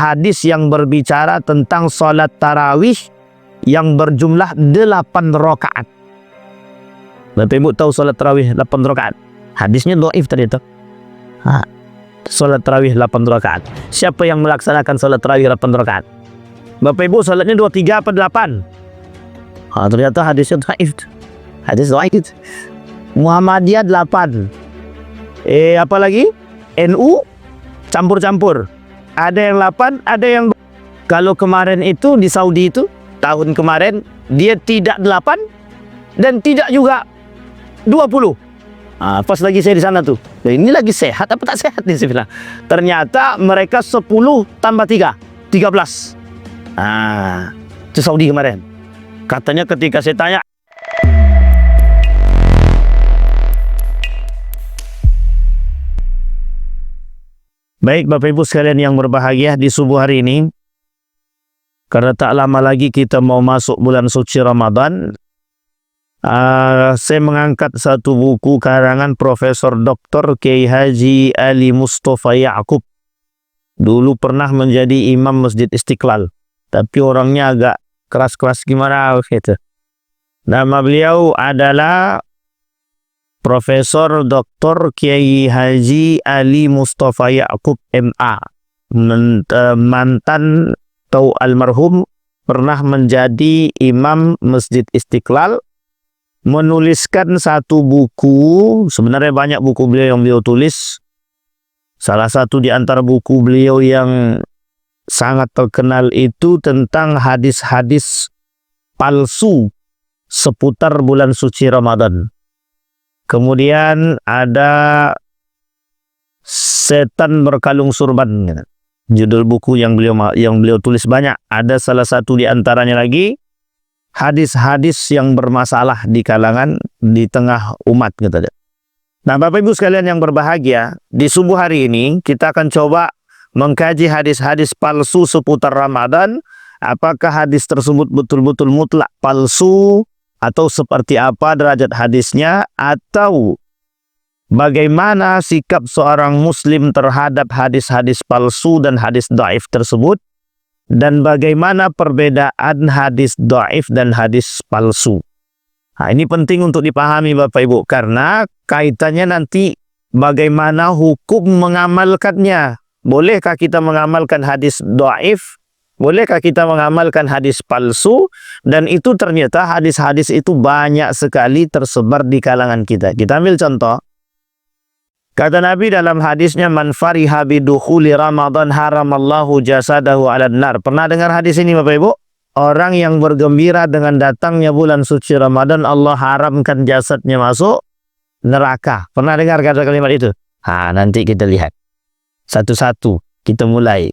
hadis yang berbicara tentang solat tarawih yang berjumlah 8 rakaat. Bapak Ibu tahu solat tarawih 8 rakaat? Hadisnya dhaif tadi itu. Solat tarawih 8 rakaat. Siapa yang melaksanakan solat tarawih 8 rakaat? Bapak Ibu, solatnya 23 apa 8? Ternyata hadisnya dhaif. Hadis dhaif. Muhammadiyah 8. Apa lagi? NU campur-campur. Ada yang 8, ada yang... Kalau kemarin itu di Saudi itu, tahun kemarin, dia tidak 8 dan tidak juga 20. Pas lagi saya di sana tuh, ini lagi sehat apa tak sehat nih saya bilang. Ternyata mereka 10 tambah 3, 13. Itu Saudi kemarin. Katanya ketika saya tanya, baik Bapak Ibu sekalian yang berbahagia, di subuh hari ini, karena tak lama lagi kita mau masuk bulan suci Ramadan, saya mengangkat satu buku karangan Profesor Dr. Kiai Haji Ali Mustafa Ya'qub. Dulu pernah menjadi imam Masjid Istiqlal, tapi orangnya agak keras-keras gimana gitu. Nama beliau adalah Profesor Dr. Kiai Haji Ali Mustafa Ya'qub MA, mantan atau almarhum, pernah menjadi imam Masjid Istiqlal, menuliskan satu buku. Sebenarnya banyak buku beliau yang beliau tulis. Salah satu di antara buku beliau yang sangat terkenal itu tentang hadis-hadis palsu seputar bulan suci Ramadan. Kemudian ada Setan Berkalung Surban, judul buku yang beliau tulis banyak. Ada salah satu di antaranya lagi, hadis-hadis yang bermasalah di kalangan, di tengah umat gitu. Nah, Bapak Ibu sekalian yang berbahagia, di subuh hari ini kita akan coba mengkaji hadis-hadis palsu seputar Ramadan. Apakah hadis tersebut betul-betul mutlak palsu, atau seperti apa derajat hadisnya, atau bagaimana sikap seorang muslim terhadap hadis-hadis palsu dan hadis dhaif tersebut, dan bagaimana perbedaan hadis dhaif dan hadis palsu. Ini penting untuk dipahami Bapak Ibu, karena kaitannya nanti bagaimana hukum mengamalkannya. Bolehkah kita mengamalkan hadis dhaif? Bolehkah kita mengamalkan hadis palsu? Dan itu ternyata hadis-hadis itu banyak sekali tersebar di kalangan kita. Kita ambil contoh. Kata Nabi dalam hadisnya, man fariha bidukhuli Ramadan haramallahu jasadahu 'alan nar. Pernah dengar hadis ini Bapak Ibu? Orang yang bergembira dengan datangnya bulan suci Ramadan, Allah haramkan jasadnya masuk neraka. Pernah dengar kata kalimat itu? Nanti kita lihat satu-satu, kita mulai.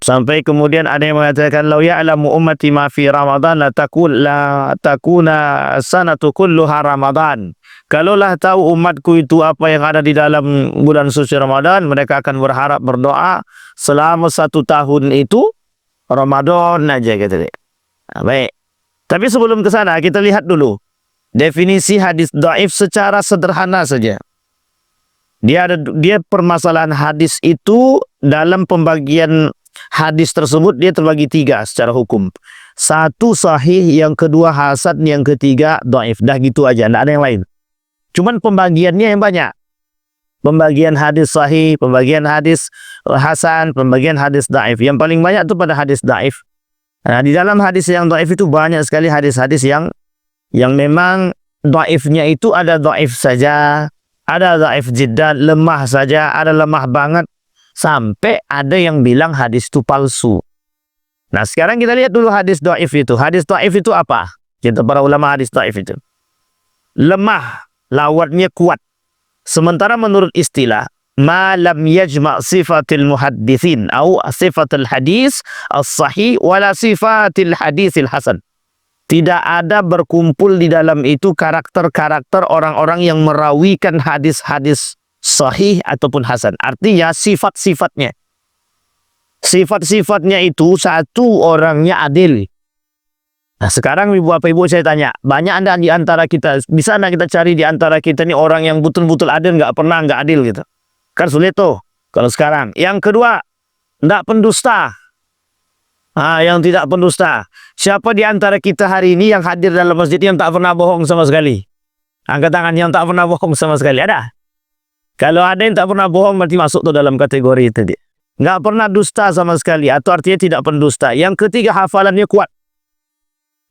Sampai kemudian ada yang mengatakan, lau ya'lamu ummati ma fi Ramadan la takuna sanatu kulluha Ramadan. Kalaulah tahu umatku itu apa yang ada di dalam bulan suci Ramadan, mereka akan berharap, berdoa selama 1 tahun itu Ramadan aja gitu. Baik. Tapi sebelum ke sana kita lihat dulu definisi hadis dhaif secara sederhana saja. Dia permasalahan hadis itu dalam pembagian hadis tersebut dia terbagi 3 secara hukum. 1 sahih, yang kedua hasan, yang ketiga dhaif. Dah gitu aja, tidak ada yang lain. Cuman pembagiannya yang banyak. Pembagian hadis sahih, pembagian hadis hasan, pembagian hadis dhaif. Yang paling banyak itu pada hadis dhaif. Nah, di dalam hadis yang dhaif itu banyak sekali hadis-hadis yang memang dhaifnya itu ada dhaif saja, ada dhaif jiddan, lemah saja, ada lemah banget, sampai ada yang bilang hadis itu palsu. Nah, sekarang kita lihat dulu hadis dhaif itu. Hadis dhaif itu apa? Kita para ulama hadis dhaif itu lemah, lawatnya kuat. Sementara menurut istilah, ma lam yajma' sifatil muhaddithin atau sifatul hadis as-sahih wala sifatil hadisil hasan. Tidak ada berkumpul di dalam itu karakter-karakter orang-orang yang merawikan hadis-hadis sahih ataupun hasan. Artinya sifat-sifatnya. Sifat-sifatnya itu satu, orangnya adil. Nah, sekarang Bapak Ibu saya tanya, banyak anda di antara kita, bisa anda kita cari di antara kita ini orang yang betul-betul adil, nggak pernah nggak adil gitu? Kan sulit tuh kalau sekarang. Yang kedua, tidak pendusta. Yang tidak pendusta. Siapa di antara kita hari ini yang hadir dalam masjid yang tak pernah bohong sama sekali? Angkat tangan yang tak pernah bohong sama sekali. Ada? Kalau ada yang tak pernah bohong, berarti masuk tuh dalam kategori itu dia. Nggak pernah dusta sama sekali, atau artinya tidak pendusta. Yang ketiga, hafalannya kuat.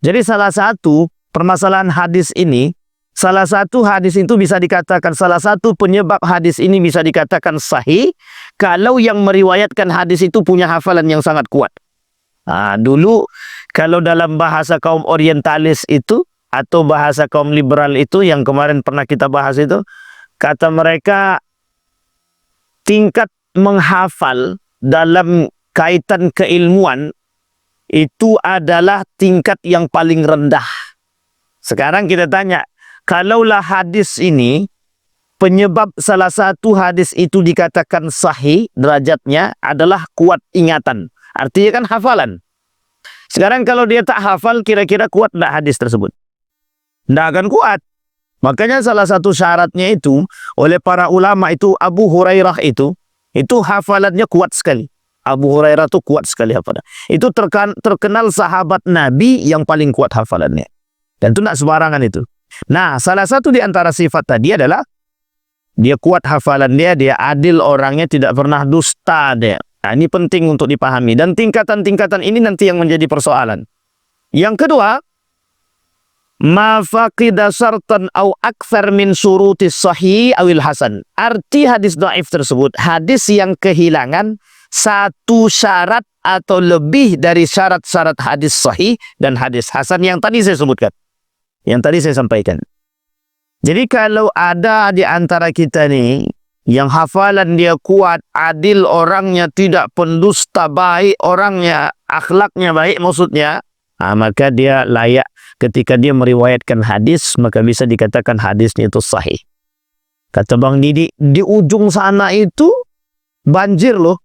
Jadi salah satu permasalahan hadis ini, salah satu hadis itu bisa dikatakan, salah satu penyebab hadis ini bisa dikatakan sahih, kalau yang meriwayatkan hadis itu punya hafalan yang sangat kuat. Dulu kalau dalam bahasa kaum orientalis itu atau bahasa kaum liberal itu yang kemarin pernah kita bahas itu, kata mereka tingkat menghafal dalam kaitan keilmuan itu adalah tingkat yang paling rendah. Sekarang kita tanya, kalaulah hadis ini penyebab salah satu hadis itu dikatakan sahih derajatnya adalah kuat ingatan. Artinya kan hafalan. Sekarang kalau dia tak hafal, kira-kira kuat tak hadis tersebut? Tidak akan kuat. Makanya salah satu syaratnya itu, oleh para ulama itu, Abu Hurairah itu hafalannya kuat sekali. Abu Hurairah itu kuat sekali hafalan. Itu terkenal sahabat Nabi yang paling kuat hafalannya. Dan itu tidak sembarangan itu. Nah, salah satu di antara sifat tadi adalah dia kuat hafalan dia adil orangnya, tidak pernah dusta dia. Ini penting untuk dipahami. Dan tingkatan-tingkatan ini nanti yang menjadi persoalan. Yang kedua, ma faqida syartan au akthar min syurutis sahih awil hasan. Arti hadis dhaif tersebut, hadis yang kehilangan satu syarat atau lebih dari syarat-syarat hadis sahih dan hadis hasan yang tadi saya sebutkan. Yang tadi saya sampaikan. Jadi kalau ada di antara kita nih yang hafalan dia kuat, adil orangnya, tidak pendusta, baik orangnya, akhlaknya baik maksudnya, maka dia layak ketika dia meriwayatkan hadis, maka bisa dikatakan hadisnya itu sahih. Kata Bang Didi, di ujung sana itu banjir loh.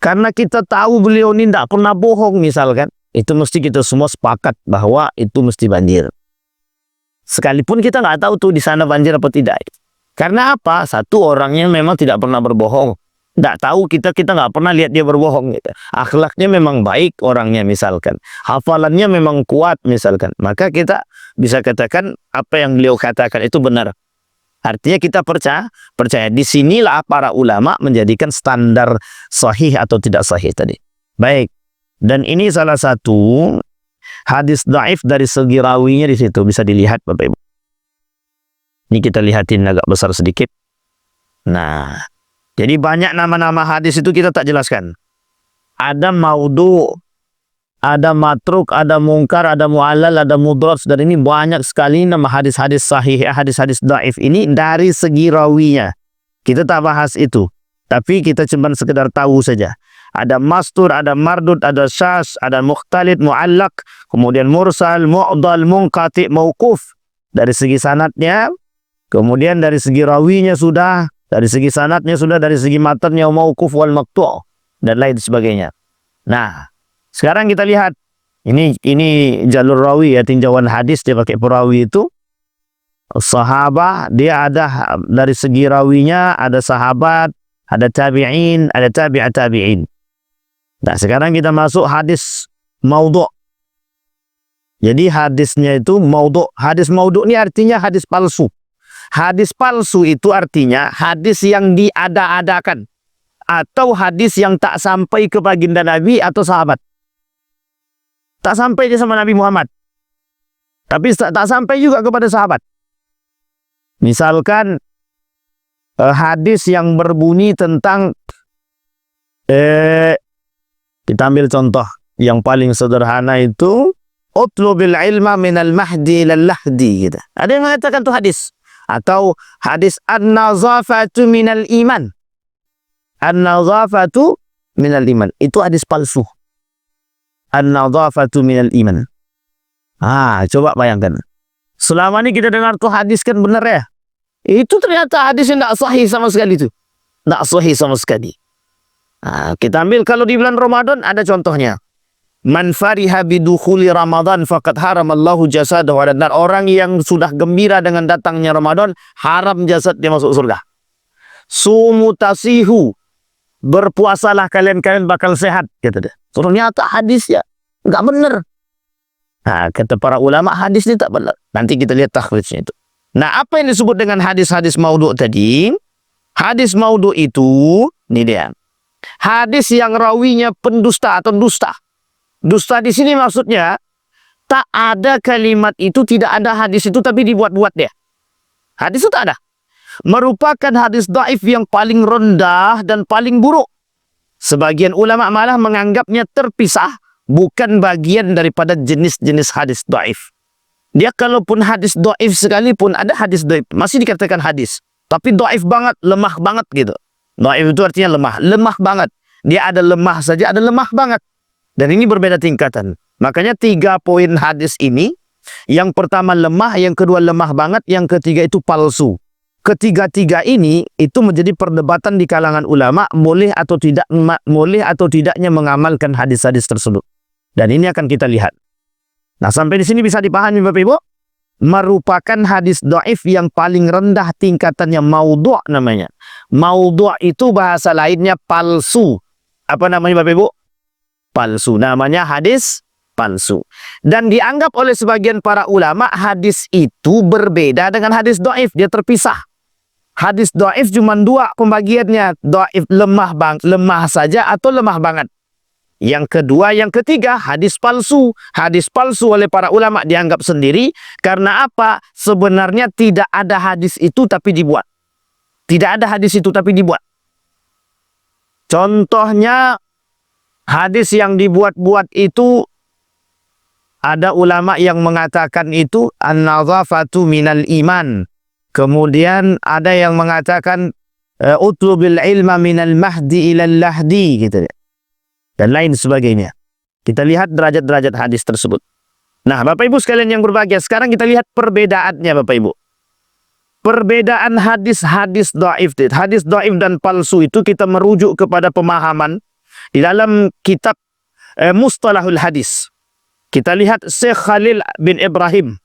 Karena kita tahu beliau ini tidak pernah bohong misalkan, itu mesti kita semua sepakat bahwa itu mesti banjir. Sekalipun kita nggak tahu tuh di sana banjir apa tidak. Karena apa? Satu, orangnya memang tidak pernah berbohong. Tidak tahu kita nggak pernah lihat dia berbohong. Gitu. Akhlaknya memang baik orangnya misalkan. Hafalannya memang kuat misalkan. Maka kita bisa katakan apa yang beliau katakan itu benar. Artinya kita percaya. Disinilah para ulama menjadikan standar sahih atau tidak sahih tadi. Baik. Dan ini salah satu hadis dhaif dari segi rawinya di situ bisa dilihat Bapak Ibu. Ini kita lihatin agak besar sedikit. Nah, jadi banyak nama-nama hadis itu kita tak jelaskan. Ada maudhu, ada matruk, ada mungkar, ada mu'allal, ada mudraj. Dan ini banyak sekali nama hadis-hadis sahih, hadis-hadis dhaif ini dari segi rawinya. Kita tak bahas itu. Tapi kita cuma sekedar tahu saja. Ada mastur, ada mardud, ada syas, ada mukhtalid, mu'allak, kemudian mursal, mu'dal, munqati, mauquf. Dari segi sanadnya, kemudian dari segi rawinya sudah, dari segi sanadnya sudah, dari segi matanya mauquf wal maqtu' dan lain sebagainya. Nah, sekarang kita lihat ini jalur rawi ya, tinjauan hadis dia pakai perawi itu. Sahabat dia ada dari segi rawinya, ada sahabat, ada tabi'in, ada tabi'at tabi'in. Nah, sekarang kita masuk hadis maudhu'. Jadi hadisnya itu maudhu'. Hadis maudhu' ini artinya hadis palsu. Hadis palsu itu artinya hadis yang diada-adakan atau hadis yang tak sampai ke baginda Nabi atau sahabat. Tak sampai dia sama Nabi Muhammad. Tapi tak sampai juga kepada sahabat. Misalkan hadis yang berbunyi tentang kita ambil contoh yang paling sederhana itu utlubil ilma minal mahdi ilal lahdi gitu. Ada yang mengatakan itu hadis. Atau hadis an-nazafatu minal iman. An-nazafatu minal iman. Itu hadis palsu. An-nazafatu minal iman. Coba bayangkan. Selama ini kita dengar tuh hadis kan benar ya. Itu ternyata hadis yang tidak sahih sama sekali itu. Tidak sahih sama sekali. Kita ambil kalau di bulan Ramadan ada contohnya. Man fariha bidukhuli Ramadan faqad haramallahu jasadahu. Dan orang yang sudah gembira dengan datangnya Ramadan, haram jasad dia masuk surga. Sumu tasihu. berpuasalah kalian bakal sehat, kata dia. Ternyata hadisnya nggak benar. Nah, kata para ulama hadis ini tak benar. Nanti kita lihat takhrijnya itu. Nah, apa yang disebut dengan hadis-hadis maudhu tadi? Hadis maudhu itu, ini dia. Hadis yang rawinya pendusta atau dusta. Dusta di sini maksudnya tak ada kalimat itu, tidak ada hadis itu, tapi dibuat-buat dia. Hadis itu tak ada. Merupakan hadis dhaif yang paling rendah dan paling buruk. Sebagian ulama malah menganggapnya terpisah, bukan bagian daripada jenis-jenis hadis dhaif. Dia kalaupun hadis dhaif sekalipun, ada hadis dhaif, masih dikatakan hadis. Tapi dhaif banget, lemah banget gitu. Dhaif itu artinya lemah banget. Dia ada lemah saja, ada lemah banget. Dan ini berbeda tingkatan. Makanya 3 poin hadis ini, yang pertama lemah, yang kedua lemah banget, yang ketiga itu palsu. Ketiga-tiga ini itu menjadi perdebatan di kalangan ulama, boleh atau tidaknya mengamalkan hadis-hadis tersebut. Dan ini akan kita lihat. Nah, sampai di sini bisa dipahami Bapak Ibu? Merupakan hadis dhaif yang paling rendah tingkatannya, maudhu' namanya. Maudhu' itu bahasa lainnya palsu. Apa namanya Bapak Ibu? Palsu. Namanya hadis palsu. Dan dianggap oleh sebagian para ulama hadis itu berbeda dengan hadis dhaif, dia terpisah. Hadis dhaif cuma 2 pembagiannya, dhaif lemah saja atau lemah banget. Yang kedua, yang ketiga, hadis palsu. Hadis palsu oleh para ulama dianggap sendiri karena apa? Sebenarnya tidak ada hadis itu tapi dibuat. Tidak ada hadis itu tapi dibuat. Contohnya hadis yang dibuat-buat itu, ada ulama yang mengatakan itu an-nadhafatu minal iman. Kemudian ada yang mengatakan utlubil ilma minal mahdi ilal lahdi gitu. Dan lain sebagainya. Kita lihat derajat-derajat hadis tersebut. Nah, Bapak Ibu sekalian yang berbahagia, sekarang kita lihat perbedaannya Bapak Ibu. Perbedaan hadis-hadis dhaif, hadis dhaif dan palsu itu kita merujuk kepada pemahaman di dalam kitab Mustalahul Hadis. Kita lihat Syekh Khalil bin Ibrahim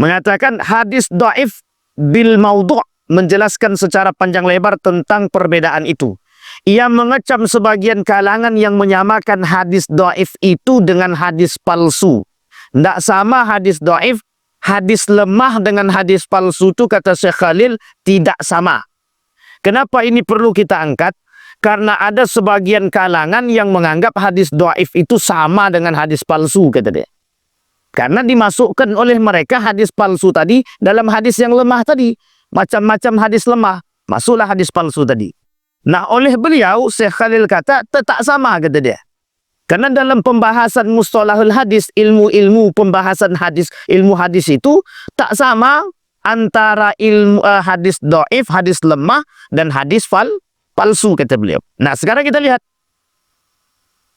mengatakan hadis dhaif bil maudhu', menjelaskan secara panjang lebar tentang perbedaan itu. Ia mengecam sebagian kalangan yang menyamakan hadis dhaif itu dengan hadis palsu. Tidak sama hadis dhaif, hadis lemah dengan hadis palsu itu, kata Syekh Khalil, tidak sama. Kenapa ini perlu kita angkat? Karena ada sebagian kalangan yang menganggap hadis dhaif itu sama dengan hadis palsu, kata dia. Karena dimasukkan oleh mereka hadis palsu tadi dalam hadis yang lemah tadi. Macam-macam hadis lemah, masuklah hadis palsu tadi. Nah, oleh beliau, Syekh Khalil kata, tak sama, kata dia. Karena dalam pembahasan mustalahul hadis, ilmu-ilmu pembahasan hadis, ilmu hadis itu tak sama antara ilmu hadis dhaif, hadis lemah, dan hadis palsu, kata beliau. Nah, sekarang kita lihat.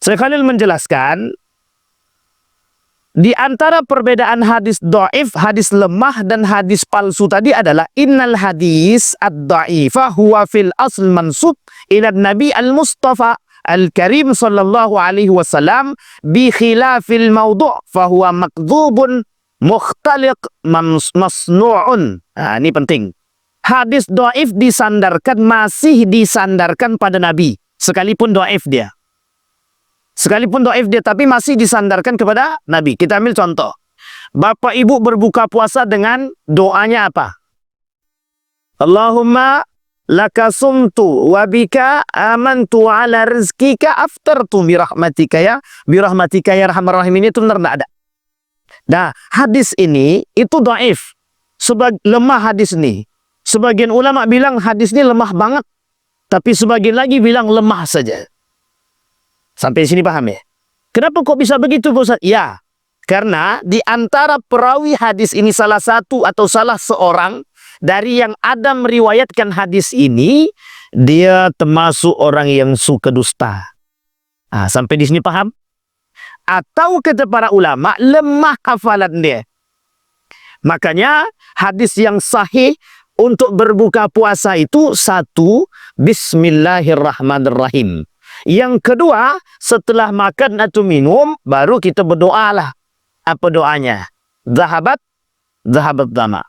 Syekh Khalil menjelaskan, di antara perbedaan hadis dhaif, hadis lemah, dan hadis palsu tadi adalah innal hadis ad-dha'ifa huwa fil asl mansub ila Nabi al-Mustafa al-Karim sallallahu alaihi wasallam bi khilafil maudhu' fa huwa makdzubun mukhtaliq masnu'un. Nah, ini penting. Hadis dhaif masih disandarkan pada Nabi, sekalipun dhaif dia. Sekalipun dhaif dia, tapi masih disandarkan kepada Nabi. Kita ambil contoh. Bapak Ibu berbuka puasa dengan doanya apa? Allahumma laka sumtu wa bika amantu ala rizkika aftartu birahmatika ya arhamar rahimin. Itu benar tidak ada. Nah, hadis ini itu dhaif. Lemah hadis ini. Sebagian ulama bilang hadis ini lemah banget. Tapi sebagian lagi bilang lemah saja. Sampai sini paham ya? Kenapa kok bisa begitu, Ustaz? Ya, karena di antara perawi hadis ini salah satu atau salah seorang dari yang ada meriwayatkan hadis ini, dia termasuk orang yang suka dusta. Nah, sampai di sini paham? Atau kata para ulama, lemah hafalan dia. Makanya hadis yang sahih untuk berbuka puasa itu, 1, Bismillahirrahmanirrahim. Yang kedua, setelah makan atau minum, baru kita berdoalah. Apa doanya? Zahabat dama.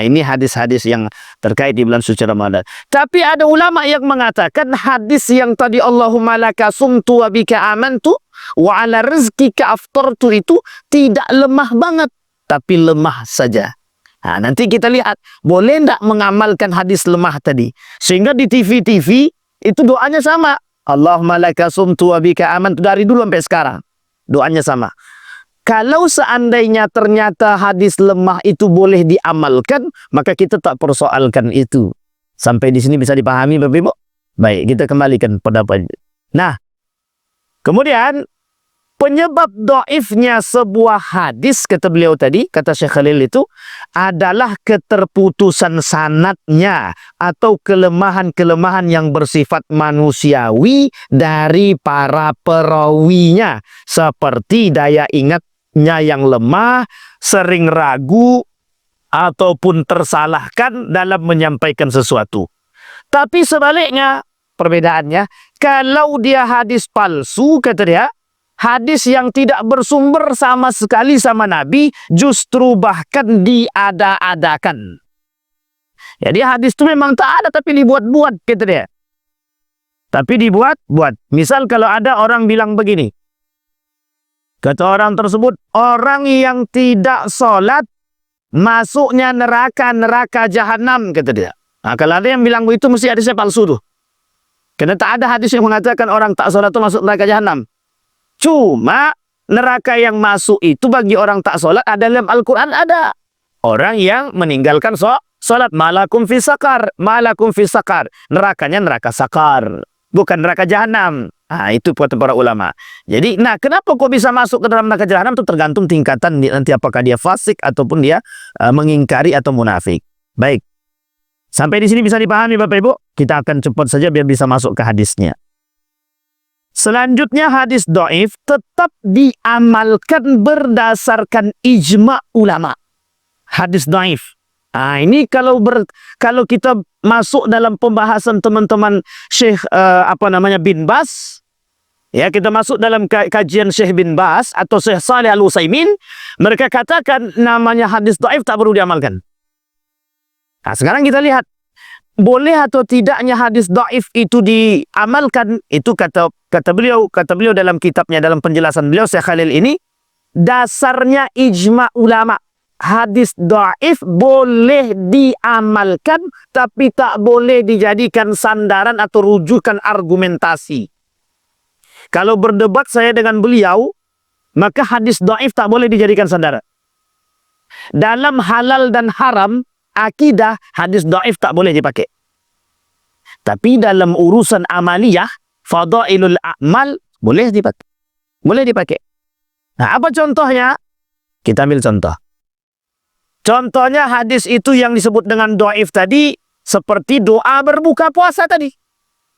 Ini hadis-hadis yang terkait di bulan suci Ramadan. Tapi ada ulama yang mengatakan hadis yang tadi Allahumma laka sumtu wa bika amantu wa ala rizqika aftartu itu tidak lemah banget, tapi lemah saja. Nanti kita lihat boleh tidak mengamalkan hadis lemah tadi. Sehingga di TV-TV itu doanya sama. Allahumma laka sumtu wa bika amantu dari dulu sampai sekarang. Doanya sama. Kalau seandainya ternyata hadis lemah itu boleh diamalkan, maka kita tak persoalkan itu. Sampai di sini bisa dipahami, Bapak Ibu? Baik, kita kembalikan pendapat. Nah, kemudian penyebab dhaifnya sebuah hadis, kata beliau tadi, kata Syekh Khalil itu, adalah keterputusan sanadnya atau kelemahan-kelemahan yang bersifat manusiawi dari para perawinya. Seperti daya ingatnya yang lemah, sering ragu, ataupun tersalahkan dalam menyampaikan sesuatu. Tapi sebaliknya, perbedaannya, kalau dia hadis palsu, kata dia, hadis yang tidak bersumber sama sekali sama Nabi, justru bahkan diada-adakan. Jadi hadis itu memang tak ada, tapi dibuat-buat, kata dia. Tapi dibuat-buat. Misal kalau ada orang bilang begini, kata orang tersebut, orang yang tidak sholat, masuknya neraka jahanam, kata dia. Kalau ada yang bilang begitu, mesti hadisnya palsu tuh. Karena tak ada hadis yang mengatakan orang tak sholat itu masuk neraka jahanam. Cuma neraka yang masuk itu bagi orang tak sholat ada dalam Al-Quran ada. Orang yang meninggalkan sholat. Malakum fi sakar. Malakum fi sakar. Nerakanya neraka sakar. Bukan neraka jahanam. Itu kata para ulama. Jadi, kenapa kok bisa masuk ke dalam neraka jahanam itu tergantung tingkatan nanti apakah dia fasik ataupun dia mengingkari atau munafik. Baik. Sampai di sini bisa dipahami Bapak Ibu? Kita akan cepat saja biar bisa masuk ke hadisnya. Selanjutnya hadis dhaif tetap diamalkan berdasarkan ijma ulama. Hadis dhaif. Ini kalau kita masuk dalam pembahasan teman-teman Syekh bin Bas, ya, kita masuk dalam kajian Syekh bin Bas atau Syekh Saleh Al-Utsaimin, mereka katakan namanya hadis dhaif tak perlu diamalkan. Sekarang kita lihat boleh atau tidaknya hadis dhaif itu diamalkan. Itu kata beliau dalam kitabnya, dalam penjelasan beliau Syekh Khalil ini, dasarnya ijma ulama. Hadis dhaif boleh diamalkan, tapi tak boleh dijadikan sandaran atau rujukan argumentasi. Kalau berdebat saya dengan beliau, maka hadis dhaif tak boleh dijadikan sandaran. Dalam halal dan haram, akidah, hadis dhaif tak boleh dipakai. Tapi dalam urusan amaliyah, fadailul a'mal, boleh dipakai. Boleh dipakai. Apa contohnya? Kita ambil contoh. Contohnya hadis itu yang disebut dengan dhaif tadi, seperti doa berbuka puasa tadi.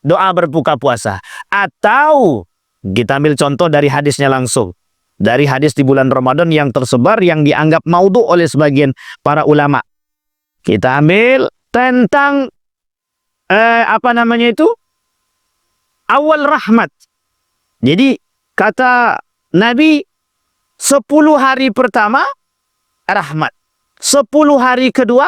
Doa berbuka puasa. Atau kita ambil contoh dari hadisnya langsung. Dari hadis di bulan Ramadan yang tersebar, yang dianggap maudhu oleh sebagian para ulama. Kita ambil tentang awal rahmat. Jadi kata Nabi, 10 hari pertama rahmat, 10 hari kedua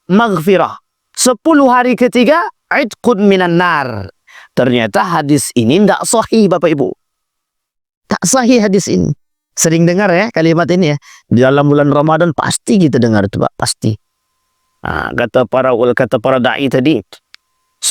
maghfirah, 10 hari ketiga idqun minan nar. Ternyata hadis ini tidak sahih Bapak Ibu. Tak sahih hadis ini. Sering dengar ya kalimat ini ya. Di dalam bulan Ramadan pasti kita dengar itu Pak, pasti. Kata para dai tadi, 10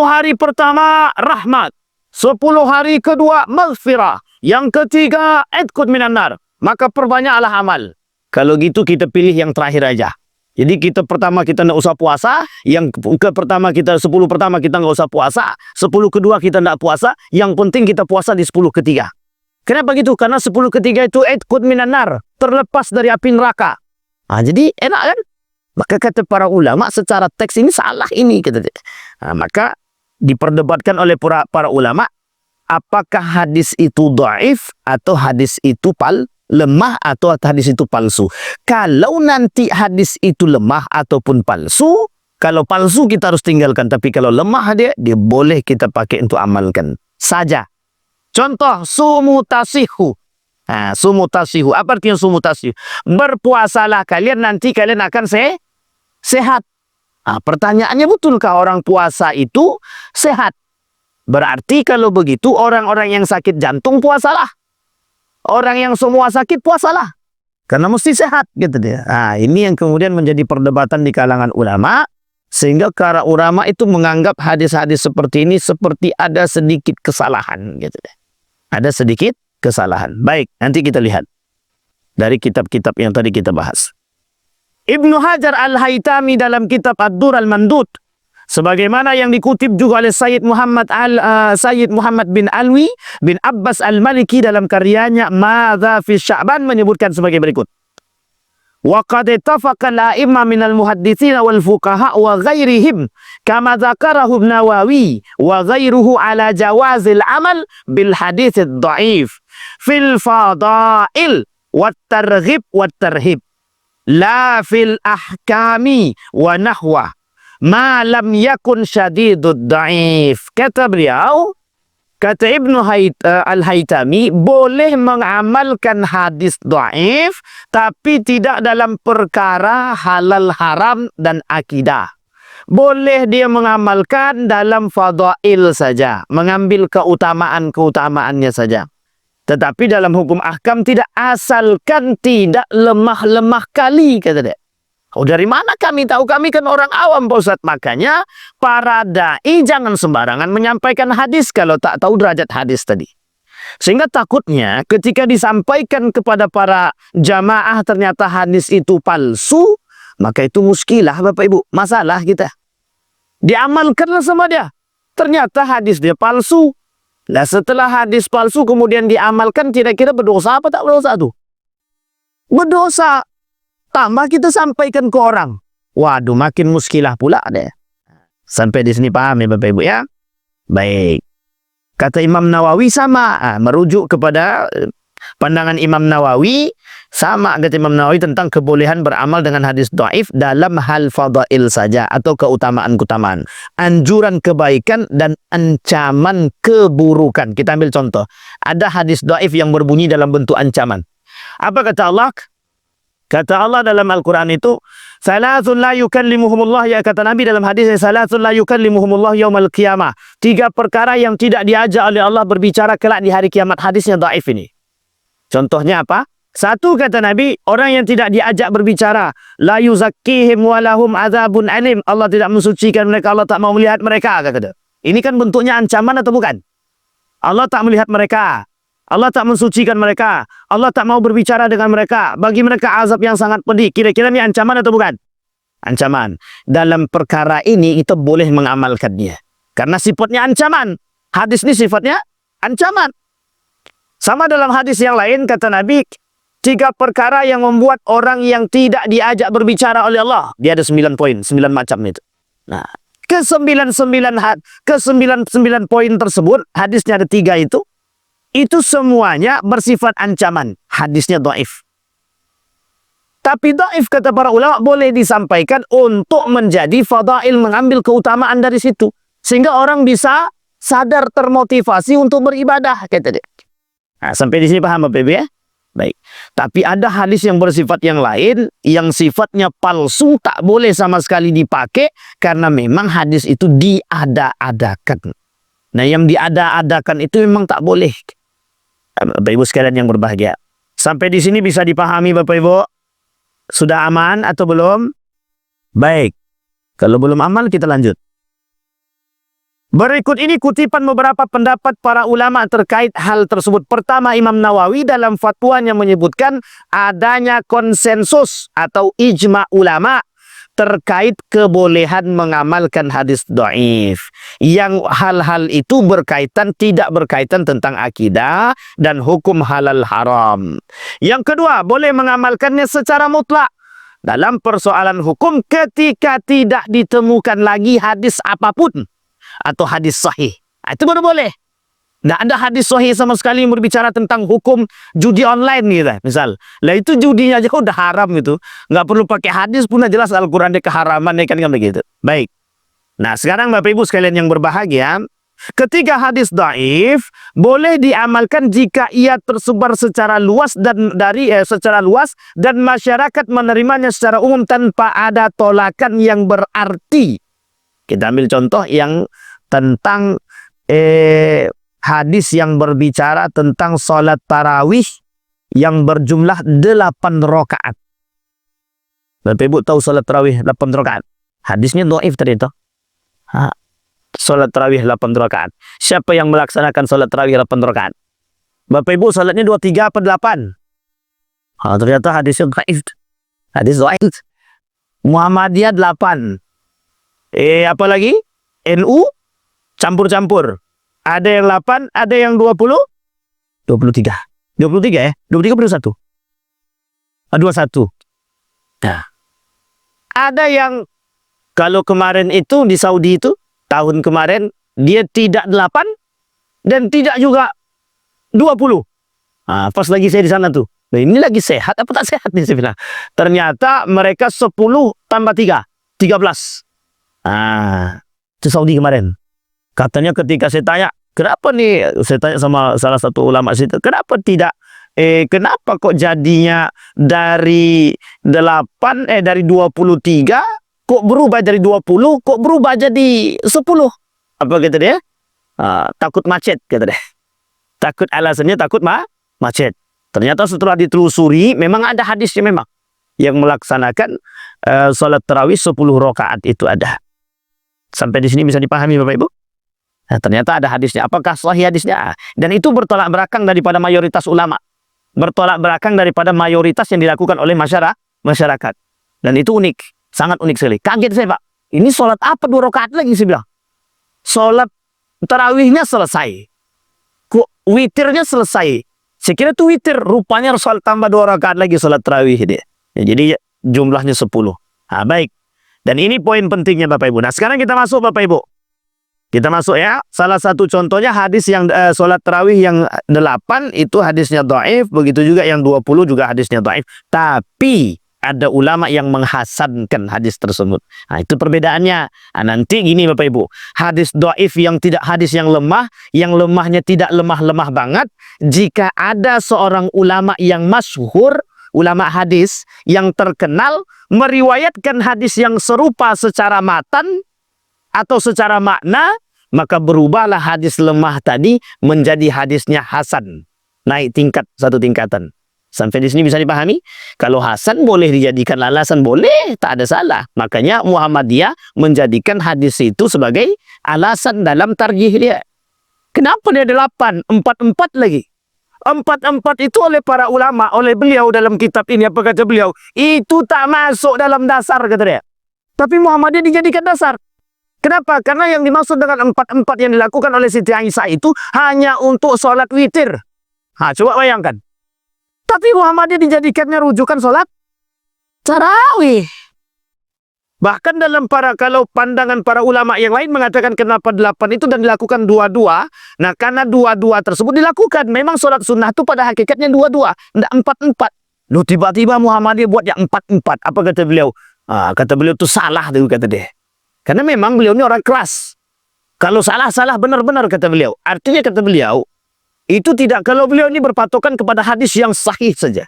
hari pertama rahmat, 10 hari kedua maghfirah, yang ketiga idqun minan nar. Maka perbanyaklah amal. Kalau gitu kita pilih yang terakhir aja. Jadi pertama kita nggak usah puasa, yang pertama kita 10 pertama kita nggak usah puasa, 10 kedua kita nggak puasa, yang penting kita puasa di 10 ketiga. Kenapa gitu? Karena 10 ketiga itu idqun minan nar, terlepas dari api neraka. Jadi enak kan? Maka kata para ulama secara teks ini salah ini, kata dia. Maka diperdebatkan oleh para ulama, apakah hadis itu dhaif atau hadis itu lemah atau hadis itu palsu. Kalau nanti hadis itu lemah ataupun palsu, kalau palsu kita harus tinggalkan, tapi kalau lemah dia boleh kita pakai untuk amalkan saja. Contoh, sumu tasihu. Sumu tasihu. Apa artinya sumu tasihu? Berpuasalah kalian, nanti kalian akan sehat. Pertanyaannya, betulkah orang puasa itu sehat? Berarti kalau begitu orang-orang yang sakit jantung puasalah. Orang yang semua sakit puasalah. Karena mesti sehat gitu dia. Ini yang kemudian menjadi perdebatan di kalangan ulama, sehingga para ulama itu menganggap hadis-hadis seperti ini seperti ada sedikit kesalahan gitu deh. Ada sedikit kesalahan. Baik, nanti kita lihat dari kitab-kitab yang tadi kita bahas. Ibnu Hajar Al-Haytami dalam kitab Ad-Dur Al-Mandud, sebagaimana yang dikutip juga oleh Sayyid Muhammad bin Alwi bin Abbas Al-Maliki dalam karyanya Madza fi Sya'ban, menyebutkan sebagai berikut. Wa qad ittafaqa al-a'imma min al-muhadditsin wal fuqaha wa ghairihim kama dzakarahu Nawawi wa ghairuhu ala jawazil amal bil hadits ad-dha'if fil fadail wat targhib wat tarhib la fil ahkami wa nahwa ma lam yakun syadidud dhaif. Kata beliau, kata Ibnu Al-Haytami, boleh mengamalkan hadis dhaif tapi tidak dalam perkara halal haram dan akidah. Boleh dia mengamalkan dalam fadail saja, mengambil keutamaan-keutamaannya saja. Tetapi dalam hukum ahkam tidak, asalkan tidak lemah-lemah kali, kata dia. Dari mana kami tahu? Kami kan orang awam, Pak Ustaz. Makanya para da'i jangan sembarangan menyampaikan hadis kalau tak tahu derajat hadis tadi. Sehingga takutnya ketika disampaikan kepada para jamaah ternyata hadis itu palsu, maka itu muskilah, Bapak Ibu. Masalah kita. Diamalkanlah sama dia. Ternyata hadis dia palsu. Nah, setelah hadis palsu kemudian diamalkan, kira-kira berdosa apa tak berdosa tuh? Berdosa. Tambah kita sampaikan ke orang. Waduh, makin muskilah pula deh. Sampai di sini paham ya Bapak Ibu ya? Baik. Kata Imam Nawawi sama, merujuk kepada pandangan Imam Nawawi, sama kata Imam Nawawi tentang kebolehan beramal dengan hadis dhaif dalam hal fadail saja atau keutamaan-keutamaan, anjuran kebaikan dan ancaman keburukan. Kita ambil contoh. Ada hadis dhaif yang berbunyi dalam bentuk ancaman. Apa kata Allah? Kata Allah dalam Al-Quran itu, salasun la yukallimuhumullah, ya kata Nabi dalam hadis, salasun la yukallimuhumullah yaumal qiyamah. 3 perkara yang tidak diajak oleh Allah berbicara kelak di hari kiamat. Hadisnya dhaif ini. Contohnya apa? 1, kata Nabi, orang yang tidak diajak berbicara, la yuzakkihim walahum azabun alim. Allah tidak mensucikan mereka, Allah tak mau melihat mereka, kata dia. Ini kan bentuknya ancaman atau bukan? Allah tak melihat mereka, Allah tak mensucikan mereka, Allah tak mau berbicara dengan mereka, bagi mereka azab yang sangat pedih. Kira-kira ini ancaman atau bukan? Ancaman. Dalam perkara ini kita boleh mengamalkannya, karena sifatnya ancaman. Hadis ini sifatnya ancaman. Sama dalam hadis yang lain, kata Nabi, 3 perkara yang membuat orang yang tidak diajak berbicara oleh Allah. Dia ada 9 poin, 9 macam itu. Nah, ke 99 poin tersebut, hadisnya ada 3 itu semuanya bersifat ancaman. Hadisnya dhaif. Tapi dhaif, kata para ulama, boleh disampaikan untuk menjadi fadail, mengambil keutamaan dari situ, sehingga orang bisa sadar, termotivasi untuk beribadah, kata dia. Nah, sampai di sini paham Bapak Ibu ya? Baik. Tapi ada hadis yang bersifat yang lain, yang sifatnya palsu, tak boleh sama sekali dipakai, karena memang hadis itu diada-adakan. Nah, yang diada-adakan itu memang tak boleh. Bapak Ibu sekalian yang berbahagia, sampai di sini bisa dipahami Bapak Ibu? Sudah aman atau belum? Baik. Kalau belum aman, kita lanjut. Berikut ini kutipan beberapa pendapat para ulama terkait hal tersebut. Pertama, Imam Nawawi dalam fatwanya menyebutkan adanya konsensus atau ijma ulama terkait kebolehan mengamalkan hadis dhaif, yang hal-hal itu tidak berkaitan tentang akidah dan hukum halal haram. Yang kedua, boleh mengamalkannya secara mutlak dalam persoalan hukum ketika tidak ditemukan lagi hadis apapun atau hadis sahih. Itu baru boleh. Tidak ada hadis sahih sama sekali yang berbicara tentang hukum judi online gitu, misal. Lah itu judinya aja udah haram gitu. Nggak perlu pakai hadis pun, jelas Al-Quran dia keharaman, kan begitu. Baik. Nah, sekarang Bapak Ibu sekalian yang berbahagia, Ketiga hadis dhaif boleh diamalkan jika ia tersebar secara luas dan masyarakat menerimanya secara umum tanpa ada tolakan yang berarti. Kita ambil contoh yang tentang hadis yang berbicara tentang salat tarawih yang berjumlah 8 rakaat. Bapak Ibu tahu salat tarawih 8 rakaat? Hadisnya dhaif tadi itu. Salat tarawih 8 rakaat. Siapa yang melaksanakan salat tarawih 8 rakaat? Bapak Ibu salatnya 23 apa 8? Ternyata hadisnya dhaif. Hadis dhaif. Muhammadiyah 8. Apa lagi? NU campur-campur. Ada yang 8, ada yang 20? 23. 23 ya? 23 per 1. 21. Nah. Ada yang kalau kemarin itu di Saudi itu tahun kemarin dia tidak 8 dan tidak juga 20. Pas lagi saya di sana tuh. Nah, ini lagi sehat apa tak sehat nih saya bilang. Ternyata mereka 10 tambah 3, 13. Itu Saudi kemarin. Katanya ketika saya tanya, kenapa nih? Saya tanya sama salah satu ulama situ, kenapa tidak? Kenapa kok jadinya dari 23 kok berubah dari 20, kok berubah jadi 10? Apa kata dia? Takut macet kata dia. Takut, alasannya takut macet. Ternyata setelah ditelusuri memang ada hadisnya memang yang melaksanakan salat tarawih 10 rakaat itu ada. Sampai di sini bisa dipahami Bapak Ibu? Nah, ternyata ada hadisnya. Apakah sahih hadisnya? Dan itu bertolak belakang daripada mayoritas ulama. Bertolak belakang daripada mayoritas yang dilakukan oleh masyarakat. Dan itu unik. Sangat unik sekali. Kaget saya Pak. Ini sholat apa 2 rakaat lagi saya bilang. Sholat tarawihnya selesai. Witirnya selesai. Saya kira itu witir. Rupanya sholat tambah 2 rakaat lagi sholat tarawih dia. Jadi jumlahnya 10. Baik. Dan ini poin pentingnya Bapak Ibu. Nah sekarang kita masuk Bapak Ibu. Kita masuk ya. Salah satu contohnya hadis yang sholat tarawih yang 8 itu hadisnya dhaif. Begitu juga yang 20 juga hadisnya dhaif. Tapi ada ulama yang menghasankan hadis tersebut. Nah, itu perbedaannya. Nanti gini Bapak Ibu. Hadis dhaif yang tidak hadis yang lemah. Yang lemahnya tidak lemah-lemah banget. Jika ada seorang ulama yang masyhur, ulama hadis yang terkenal, meriwayatkan hadis yang serupa secara matan atau secara makna, maka berubahlah hadis lemah tadi menjadi hadisnya hasan. Naik satu tingkatan. Sampai di sini bisa dipahami? Kalau hasan boleh dijadikan alasan, boleh, tak ada salah. Makanya Muhammadiyah menjadikan hadis itu sebagai alasan dalam tarjih dia. Kenapa dia 8? 4 lagi. 4 itu oleh para ulama, oleh beliau dalam kitab ini, apa kata beliau? Itu tak masuk dalam dasar, kata dia. Tapi Muhammadiyah dijadikan dasar. Kenapa? Karena yang dimaksud dengan 4 yang dilakukan oleh Siti Aisyah itu hanya untuk sholat witir. Coba bayangkan. Tapi Muhammadiyah dijadikannya rujukan sholat tarawih. Bahkan kalau pandangan para ulama yang lain mengatakan kenapa 8 itu dan dilakukan 22. Nah karena 22 tersebut dilakukan. Memang sholat sunnah itu pada hakikatnya 22. Tidak 4. Loh tiba-tiba Muhammadiyah buat yang 4. Apa kata beliau? Kata beliau itu salah tuh kata dia. Karena memang beliau ini orang keras. Kalau salah benar-benar kata beliau. Artinya kata beliau, itu tidak, kalau beliau ini berpatokan kepada hadis yang sahih saja.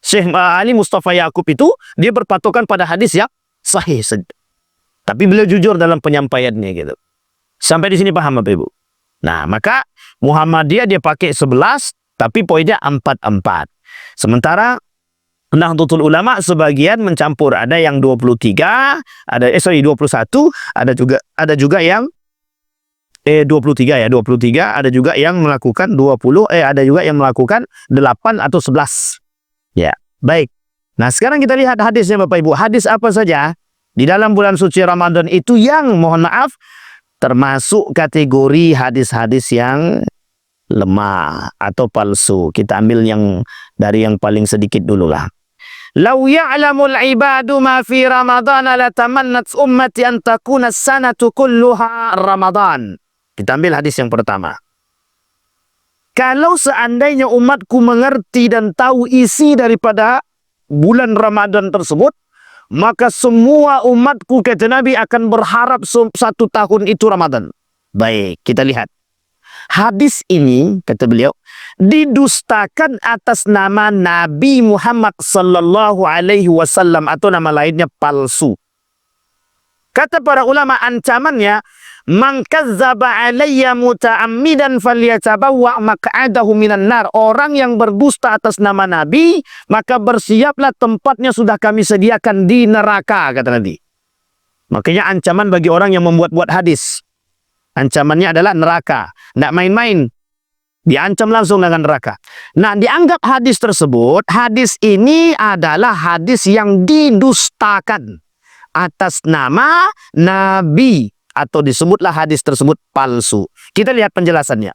Syekh Ali Mustafa Yaakob itu, dia berpatokan pada hadis yang sahih saja. Tapi beliau jujur dalam penyampaiannya gitu. Sampai di sini paham Bapak Ibu? Nah, maka Muhammadiyah dia pakai 11, tapi poinnya 4. Sementara Nahdlatul Ulama sebagian mencampur, ada yang 23, 21, ada juga yang 23 ya, 23, ada juga yang melakukan 20, ada juga yang melakukan 8 atau 11. Ya, baik. Nah, sekarang kita lihat hadisnya Bapak Ibu. Hadis apa saja di dalam bulan suci Ramadan itu yang mohon maaf termasuk kategori hadis-hadis yang lemah atau palsu. Kita ambil yang dari yang paling sedikit dulu lah. Lau ya'lamul ibadu ma fi Ramadan latamannat ummati an takuna as-sanatu kulluha Ramadan. Kita ambil hadis yang pertama. Kalau seandainya umatku mengerti dan tahu isi daripada bulan Ramadan tersebut, maka semua umatku kata Nabi akan berharap 1 tahun itu Ramadan. Baik, kita lihat. Hadis ini, kata beliau, didustakan atas nama Nabi Muhammad sallallahu alaihi wasallam atau nama lainnya palsu. Kata para ulama ancamannya, man kazzaba alayya muta'ammidan falyatabawwa maq'adahu minan nar. Orang yang berdusta atas nama Nabi, maka bersiaplah tempatnya sudah kami sediakan di neraka, kata Nabi. Makanya ancaman bagi orang yang membuat-buat hadis. Ancamannya adalah neraka. Tidak main-main. Diancam langsung dengan neraka. Nah, dianggap hadis tersebut, hadis ini adalah hadis yang didustakan atas nama Nabi. Atau disebutlah hadis tersebut palsu. Kita lihat penjelasannya.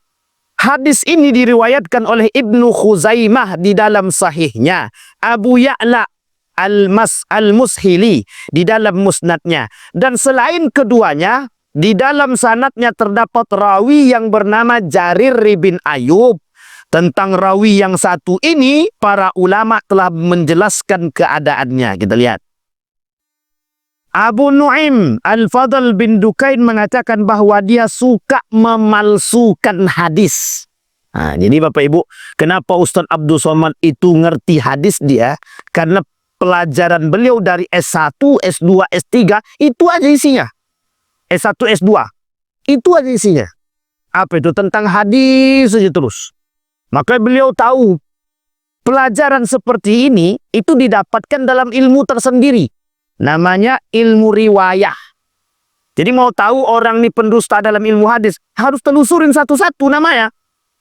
Hadis ini diriwayatkan oleh Ibnu Khuzaimah di dalam sahihnya. Abu Ya'la Al-Mushili di dalam musnadnya. Dan selain keduanya, di dalam sanadnya terdapat rawi yang bernama Jarir bin Ayub. Tentang rawi yang satu ini, para ulama telah menjelaskan keadaannya. Kita lihat. Abu Nu'aim Al-Fadl bin Dukain mengatakan bahwa dia suka memalsukan hadis. Nah, jadi Bapak Ibu, kenapa Ustaz Abdul Somad itu ngerti hadis dia? Karena pelajaran beliau dari S1, S2, S3, itu aja isinya. S1, S2, itu aja isinya. Apa itu? Tentang hadis saja terus. Maka beliau tahu pelajaran seperti ini itu didapatkan dalam ilmu tersendiri. Namanya ilmu riwayah. Jadi mau tahu orang ini pendusta dalam ilmu hadis, harus telusurin satu-satu namanya.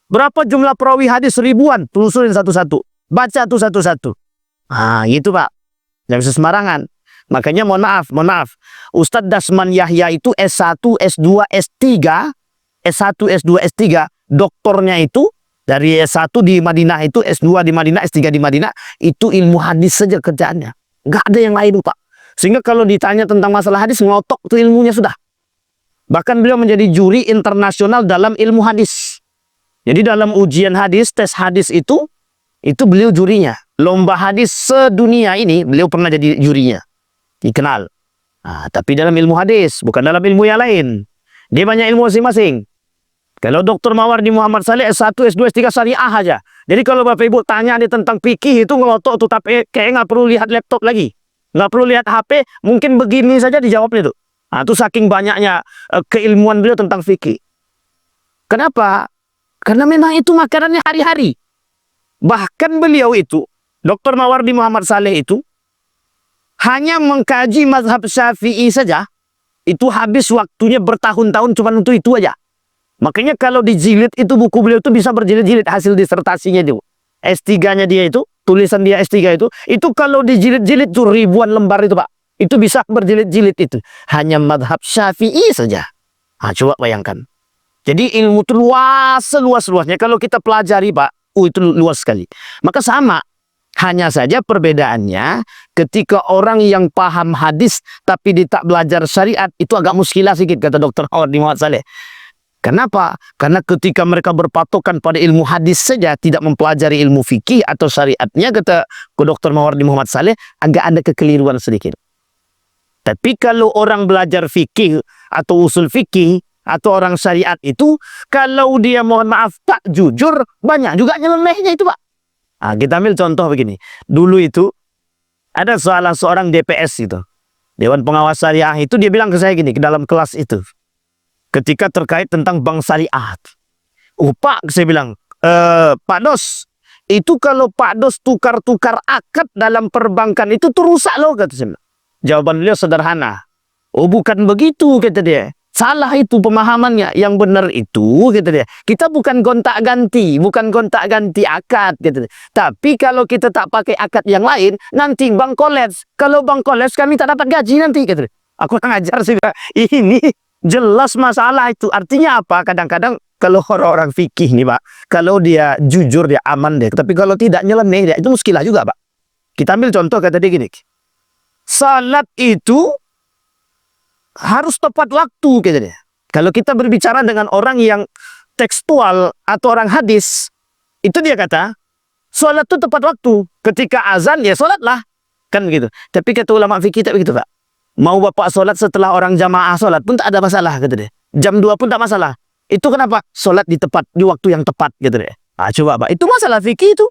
Berapa jumlah perawi hadis? Ribuan. Telusurin satu-satu. Baca tuh satu-satu. Ah, gitu Pak. Jangan bisa sembarangan. Makanya mohon maaf. Ustadz Dasman Yahya itu S1, S2, S3. S1, S2, S3. Doktornya itu dari S1 di Madinah itu, S2 di Madinah, S3 di Madinah. Itu ilmu hadis saja kerjaannya. Nggak ada yang lain Pak. Sehingga kalau ditanya tentang masalah hadis, ngotok tuh ilmunya sudah. Bahkan beliau menjadi juri internasional dalam ilmu hadis. Jadi dalam ujian hadis, tes hadis itu beliau jurinya. Lomba hadis sedunia ini, beliau pernah jadi jurinya. Dikenal. Nah, tapi dalam ilmu hadis, bukan dalam ilmu yang lain. Dia banyak ilmu masing-masing. Kalau Dr. Mawardi Muhammad Saleh S1, S2, S3 syariah aja. Jadi kalau Bapak Ibu tanya dia tentang fikih itu ngotok tuh, tapi kayak nggak perlu lihat laptop lagi. Nggak perlu lihat HP, mungkin begini saja dijawabnya tuh. Nah, itu saking banyaknya keilmuan beliau tentang fikih. Kenapa? Karena memang itu makanannya hari-hari. Bahkan beliau itu, Dr. Mawardi Muhammad Saleh itu, hanya mengkaji mazhab Syafi'i saja, itu habis waktunya bertahun-tahun cuma untuk itu aja. Makanya kalau dijilid itu buku beliau itu bisa berjilid-jilid hasil disertasinya itu. S3-nya dia itu, tulisan dia S3 itu kalau dijilid-jilid tuh ribuan lembar itu Pak. Itu bisa berjilid-jilid itu. Hanya madhab Syafi'i saja. Nah, coba bayangkan. Jadi ilmu itu luas, seluas-luasnya. Kalau kita pelajari Pak, itu luas sekali. Maka sama. Hanya saja perbedaannya ketika orang yang paham hadis tapi dia tak belajar syariat, itu agak muskilah sedikit, kata Dr. Mawardi Muhammad Saleh. Kenapa? Karena ketika mereka berpatokan pada ilmu hadis saja, tidak mempelajari ilmu fikih atau syariatnya, kata Dr. Mawardi Muhammad Saleh, agak ada kekeliruan sedikit. Tapi kalau orang belajar fikih atau usul fikih atau orang syariat itu, kalau dia mohon maaf tak jujur, banyak juga nyelenehnya itu Pak. Nah, kita ambil contoh begini. Dulu itu ada salah seorang DPS itu, Dewan Pengawas Syariah itu, dia bilang ke saya gini, ke dalam kelas itu. Ketika terkait tentang bank syariah. Pak, saya bilang, Pak Dos, itu kalau Pak Dos tukar-tukar akad dalam perbankan itu tuh rusak loh, kata saya. Jawaban beliau sederhana. Oh, bukan begitu, kata dia. Salah itu pemahamannya. Yang benar itu, kata dia, kita bukan gonta-ganti, akad, kata dia. Tapi kalau kita tak pakai akad yang lain, nanti bank kolaps. Kalau bank kolaps, kami tak dapat gaji nanti, kata dia. Aku ngajar sih, ini jelas masalah itu. Artinya apa? Kadang-kadang kalau orang-orang fikih nih Pak, kalau dia jujur, dia aman deh. Tapi kalau tidak nyeleneh, dia itu muskilah juga Pak. Kita ambil contoh, kata dia gini. Salat itu harus tepat waktu, kata dia. Kalau kita berbicara dengan orang yang tekstual atau orang hadis, itu dia kata, salat itu tepat waktu. Ketika azan, ya salatlah. Kan begitu. Tapi kata ulama fikih tak begitu Pak. Mau Bapak sholat setelah orang jamaah sholat pun tak ada masalah, kata dia. jam 2 pun tak masalah. Itu kenapa? Sholat di waktu yang tepat gitu deh. Coba Pak, itu masalah fikih itu.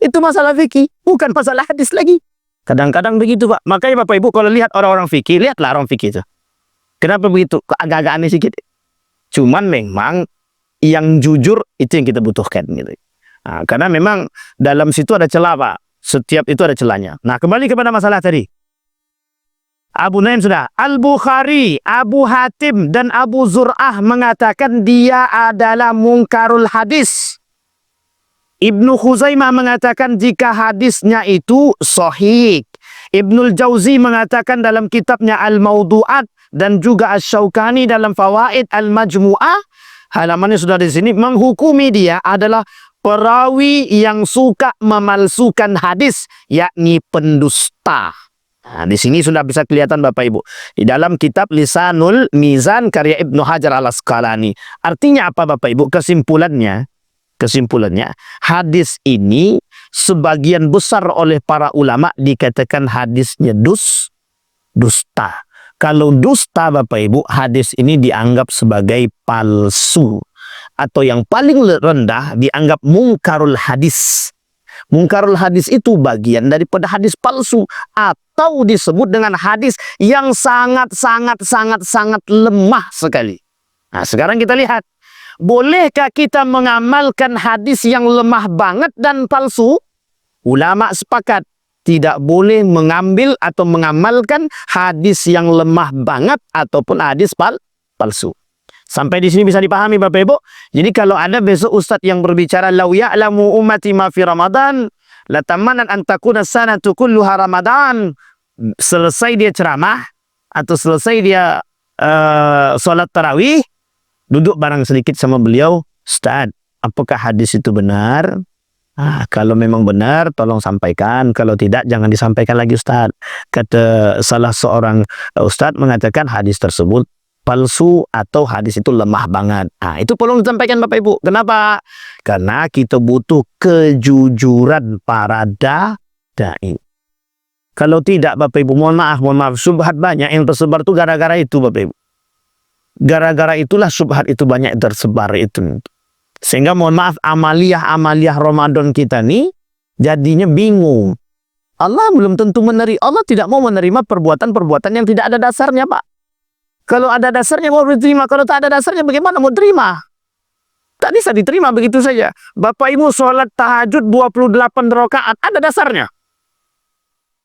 Itu masalah fikih, bukan masalah hadis lagi. Kadang-kadang begitu Pak. Makanya Bapak Ibu kalau lihat orang-orang fikih, lihatlah orang fikih itu. Kenapa begitu? Agak-agak aneh sedikit. Cuman memang yang jujur itu yang kita butuhkan gitu. Karena memang dalam situ ada celah Pak. Setiap itu ada celahnya. Nah, kembali kepada masalah tadi. Abu Nuaim sudah. Al-Bukhari, Abu Hatim, dan Abu Zur'ah mengatakan dia adalah mungkarul hadis. Ibnu Khuzaimah mengatakan jika hadisnya itu sahih. Ibnul Jauzi mengatakan dalam kitabnya Al-Mawdu'at dan juga Asy-Syaukani dalam Fawaid Al-Majmu'ah, halamannya sudah di sini, menghukumi dia adalah perawi yang suka memalsukan hadis, yakni pendusta. Nah, di sini sudah bisa kelihatan Bapak Ibu. Di dalam kitab Lisanul Mizan karya Ibnu Hajar Al-Asqalani. Artinya apa Bapak Ibu? Kesimpulannya, hadis ini sebagian besar oleh para ulama dikatakan hadisnya dusta. Kalau dusta Bapak Ibu, hadis ini dianggap sebagai palsu. Atau yang paling rendah dianggap mungkarul hadis. Mungkarul hadis itu bagian daripada hadis palsu atau disebut dengan hadis yang sangat lemah sekali. Nah, sekarang kita lihat, bolehkah kita mengamalkan hadis yang lemah banget dan palsu? Ulama sepakat tidak boleh mengambil atau mengamalkan hadis yang lemah banget ataupun hadis palsu. Sampai di sini bisa dipahami Bapak Ibu. Jadi kalau ada besok ustadz yang berbicara lau ya'lamu ummati ma fi Ramadan latamannan an takuna sanatu kulluha Ramadan. Selesai dia ceramah atau selesai dia sholat tarawih, duduk bareng sedikit sama beliau, Ustaz, apakah hadis itu benar? Kalau memang benar tolong sampaikan, kalau tidak jangan disampaikan lagi Ustaz. Kata salah seorang ustadz mengatakan hadis tersebut palsu atau hadis itu lemah banget. Itu perlu disampaikan Bapak Ibu. Kenapa? Karena kita butuh kejujuran para dai. Kalau tidak Bapak Ibu, mohon maaf, subhat banyak yang tersebar itu gara-gara itu Bapak Ibu. Gara-gara itulah subhat itu banyak tersebar itu. Sehingga mohon maaf, amaliyah Ramadan kita nih jadinya bingung. Allah belum tentu menerima, Allah tidak mau menerima perbuatan-perbuatan yang tidak ada dasarnya Pak. Kalau ada dasarnya mau diterima, kalau tak ada dasarnya bagaimana mau terima? Tak bisa diterima begitu saja. Bapak Ibu sholat tahajud 28 rakaat, ada dasarnya?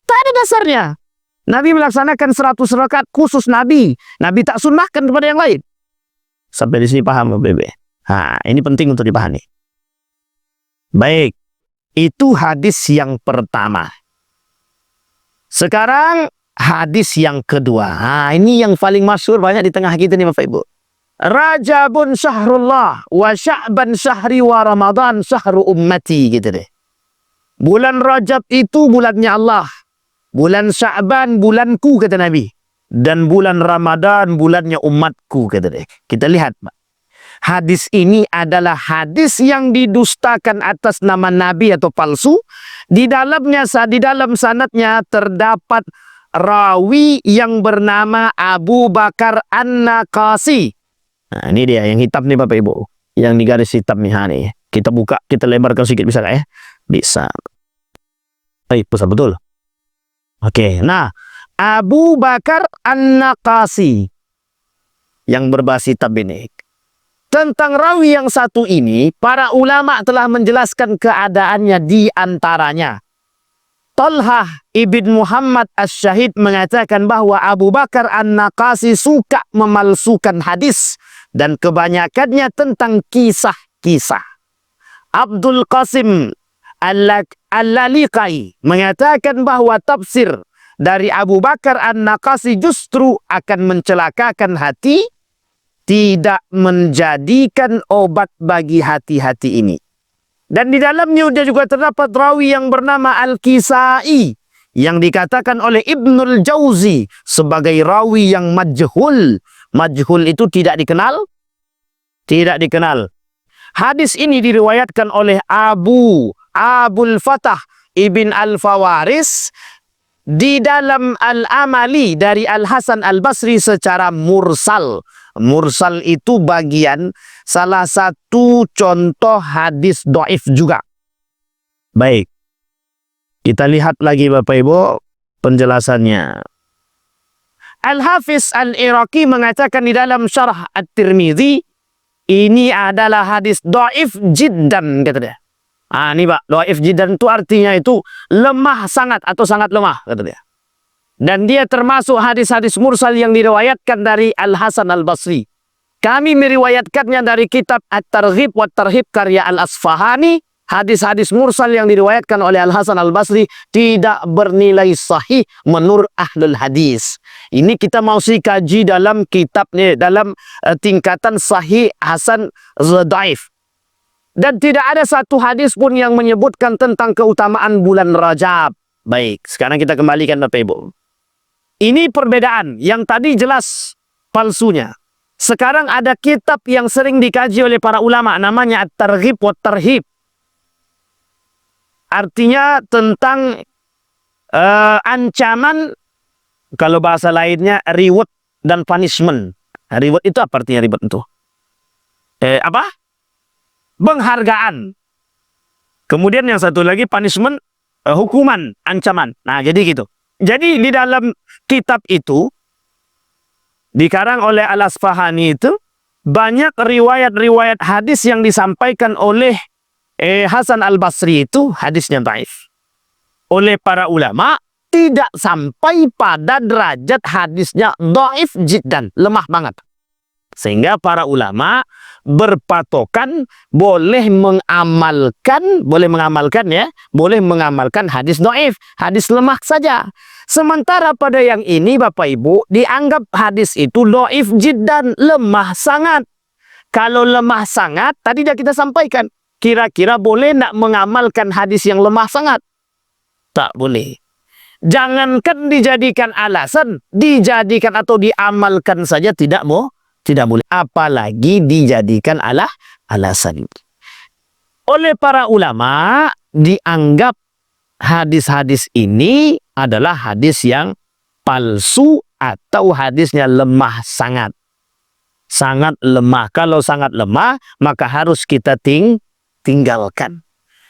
Tak ada dasarnya. Nabi melaksanakan 100 rakaat khusus Nabi. Nabi tak sunnahkan kepada yang lain. Sampai di sini paham Bapak Ibu? Ini penting untuk dipahami. Baik, itu hadis yang pertama. Sekarang hadis yang kedua. Ini yang paling masyhur banyak di tengah kita nih Bapak Ibu. Rajabun syahrullah wa sya'ban syahri wa Ramadan syahru ummati gitu deh. Bulan Rajab itu bulannya Allah. Bulan Sya'ban bulanku kata Nabi. Dan bulan Ramadan bulannya umatku kata deh. Kita lihat Pak. Hadis ini adalah hadis yang didustakan atas nama Nabi atau palsu. Di dalam sanadnya terdapat rawi yang bernama Abu Bakar An-Naqasi. Ini dia yang hitam nih Bapak Ibu. Yang di garis hitam nih. Kita buka, kita lebarkan sedikit bisa nggak ya? Bisa. Bisa betul. Oke, nah Abu Bakar An-Naqasi yang berbahasa hitam ini. Tentang rawi yang satu ini, para ulama telah menjelaskan keadaannya di antaranya. Talhah ibn Muhammad Asy-Syahid mengatakan bahwa Abu Bakar An-Naqasi suka memalsukan hadis dan kebanyakannya tentang kisah-kisah. Abdul Qasim Al-Laliqai mengatakan bahwa tafsir dari Abu Bakar An-Naqasi justru akan mencelakakan hati, tidak menjadikan obat bagi hati-hati ini. Dan di dalamnya juga terdapat rawi yang bernama Al-Kisai yang dikatakan oleh Ibnul Jauzi sebagai rawi yang majhul. Majhul itu tidak dikenal. Tidak dikenal. Hadis ini diriwayatkan oleh Abul Fatah Ibn Al-Fawaris di dalam Al-Amali dari Al-Hasan Al-Basri secara mursal. Mursal itu bagian salah satu contoh hadis dhaif juga. Baik. Kita lihat lagi Bapak Ibu penjelasannya. Al-Hafiz Al-Iraqi mengatakan di dalam Syarah At-Tirmidzi, ini adalah hadis dhaif jiddan, kata dia. Ini Pak, dhaif jiddan itu artinya itu lemah sangat atau sangat lemah, kata dia. Dan dia termasuk hadis-hadis mursal yang diriwayatkan dari Al-Hasan Al-Basri. Kami meriwayatkannya dari kitab At-Targhib wa Tarhib karya Al-Asfahani. Hadis-hadis mursal yang diriwayatkan oleh Al-Hasan Al-Basri tidak bernilai sahih menurut ahlul hadis. Ini kita mau kaji dalam kitab ni, dalam tingkatan sahih, hasan, dhaif. Dan tidak ada satu hadis pun yang menyebutkan tentang keutamaan bulan Rajab. Baik, sekarang kita kembalikan Bapak Ibu. Ini perbedaan. Yang tadi jelas palsunya. Sekarang ada kitab yang sering dikaji oleh para ulama. Namanya At-Targhib wa Tarhib. Artinya tentang ancaman, kalau bahasa lainnya reward dan punishment. Reward itu apa artinya reward itu? Apa? Penghargaan. Kemudian yang satu lagi punishment, hukuman, ancaman. Nah, jadi gitu. Jadi di dalam kitab itu dikarang oleh Al-Asfahani itu banyak riwayat-riwayat hadis yang disampaikan oleh Hasan Al-Basri itu hadisnya dhaif. Oleh para ulama tidak sampai pada derajat hadisnya dhaif jiddan, lemah banget. Sehingga para ulama berpatokan boleh mengamalkan hadis dhaif, hadis lemah saja. Sementara pada yang ini Bapak Ibu dianggap hadis itu dhaif jiddan, lemah sangat. Kalau lemah sangat tadi dah kita sampaikan, kira-kira boleh nak mengamalkan hadis yang lemah sangat? Tak boleh. Jangankan dijadikan alasan, dijadikan atau diamalkan saja tidak boleh, apalagi dijadikan alasan. Oleh para ulama dianggap hadis-hadis ini adalah hadis yang palsu atau hadisnya lemah sangat. Sangat lemah. Kalau sangat lemah, maka harus kita tinggalkan.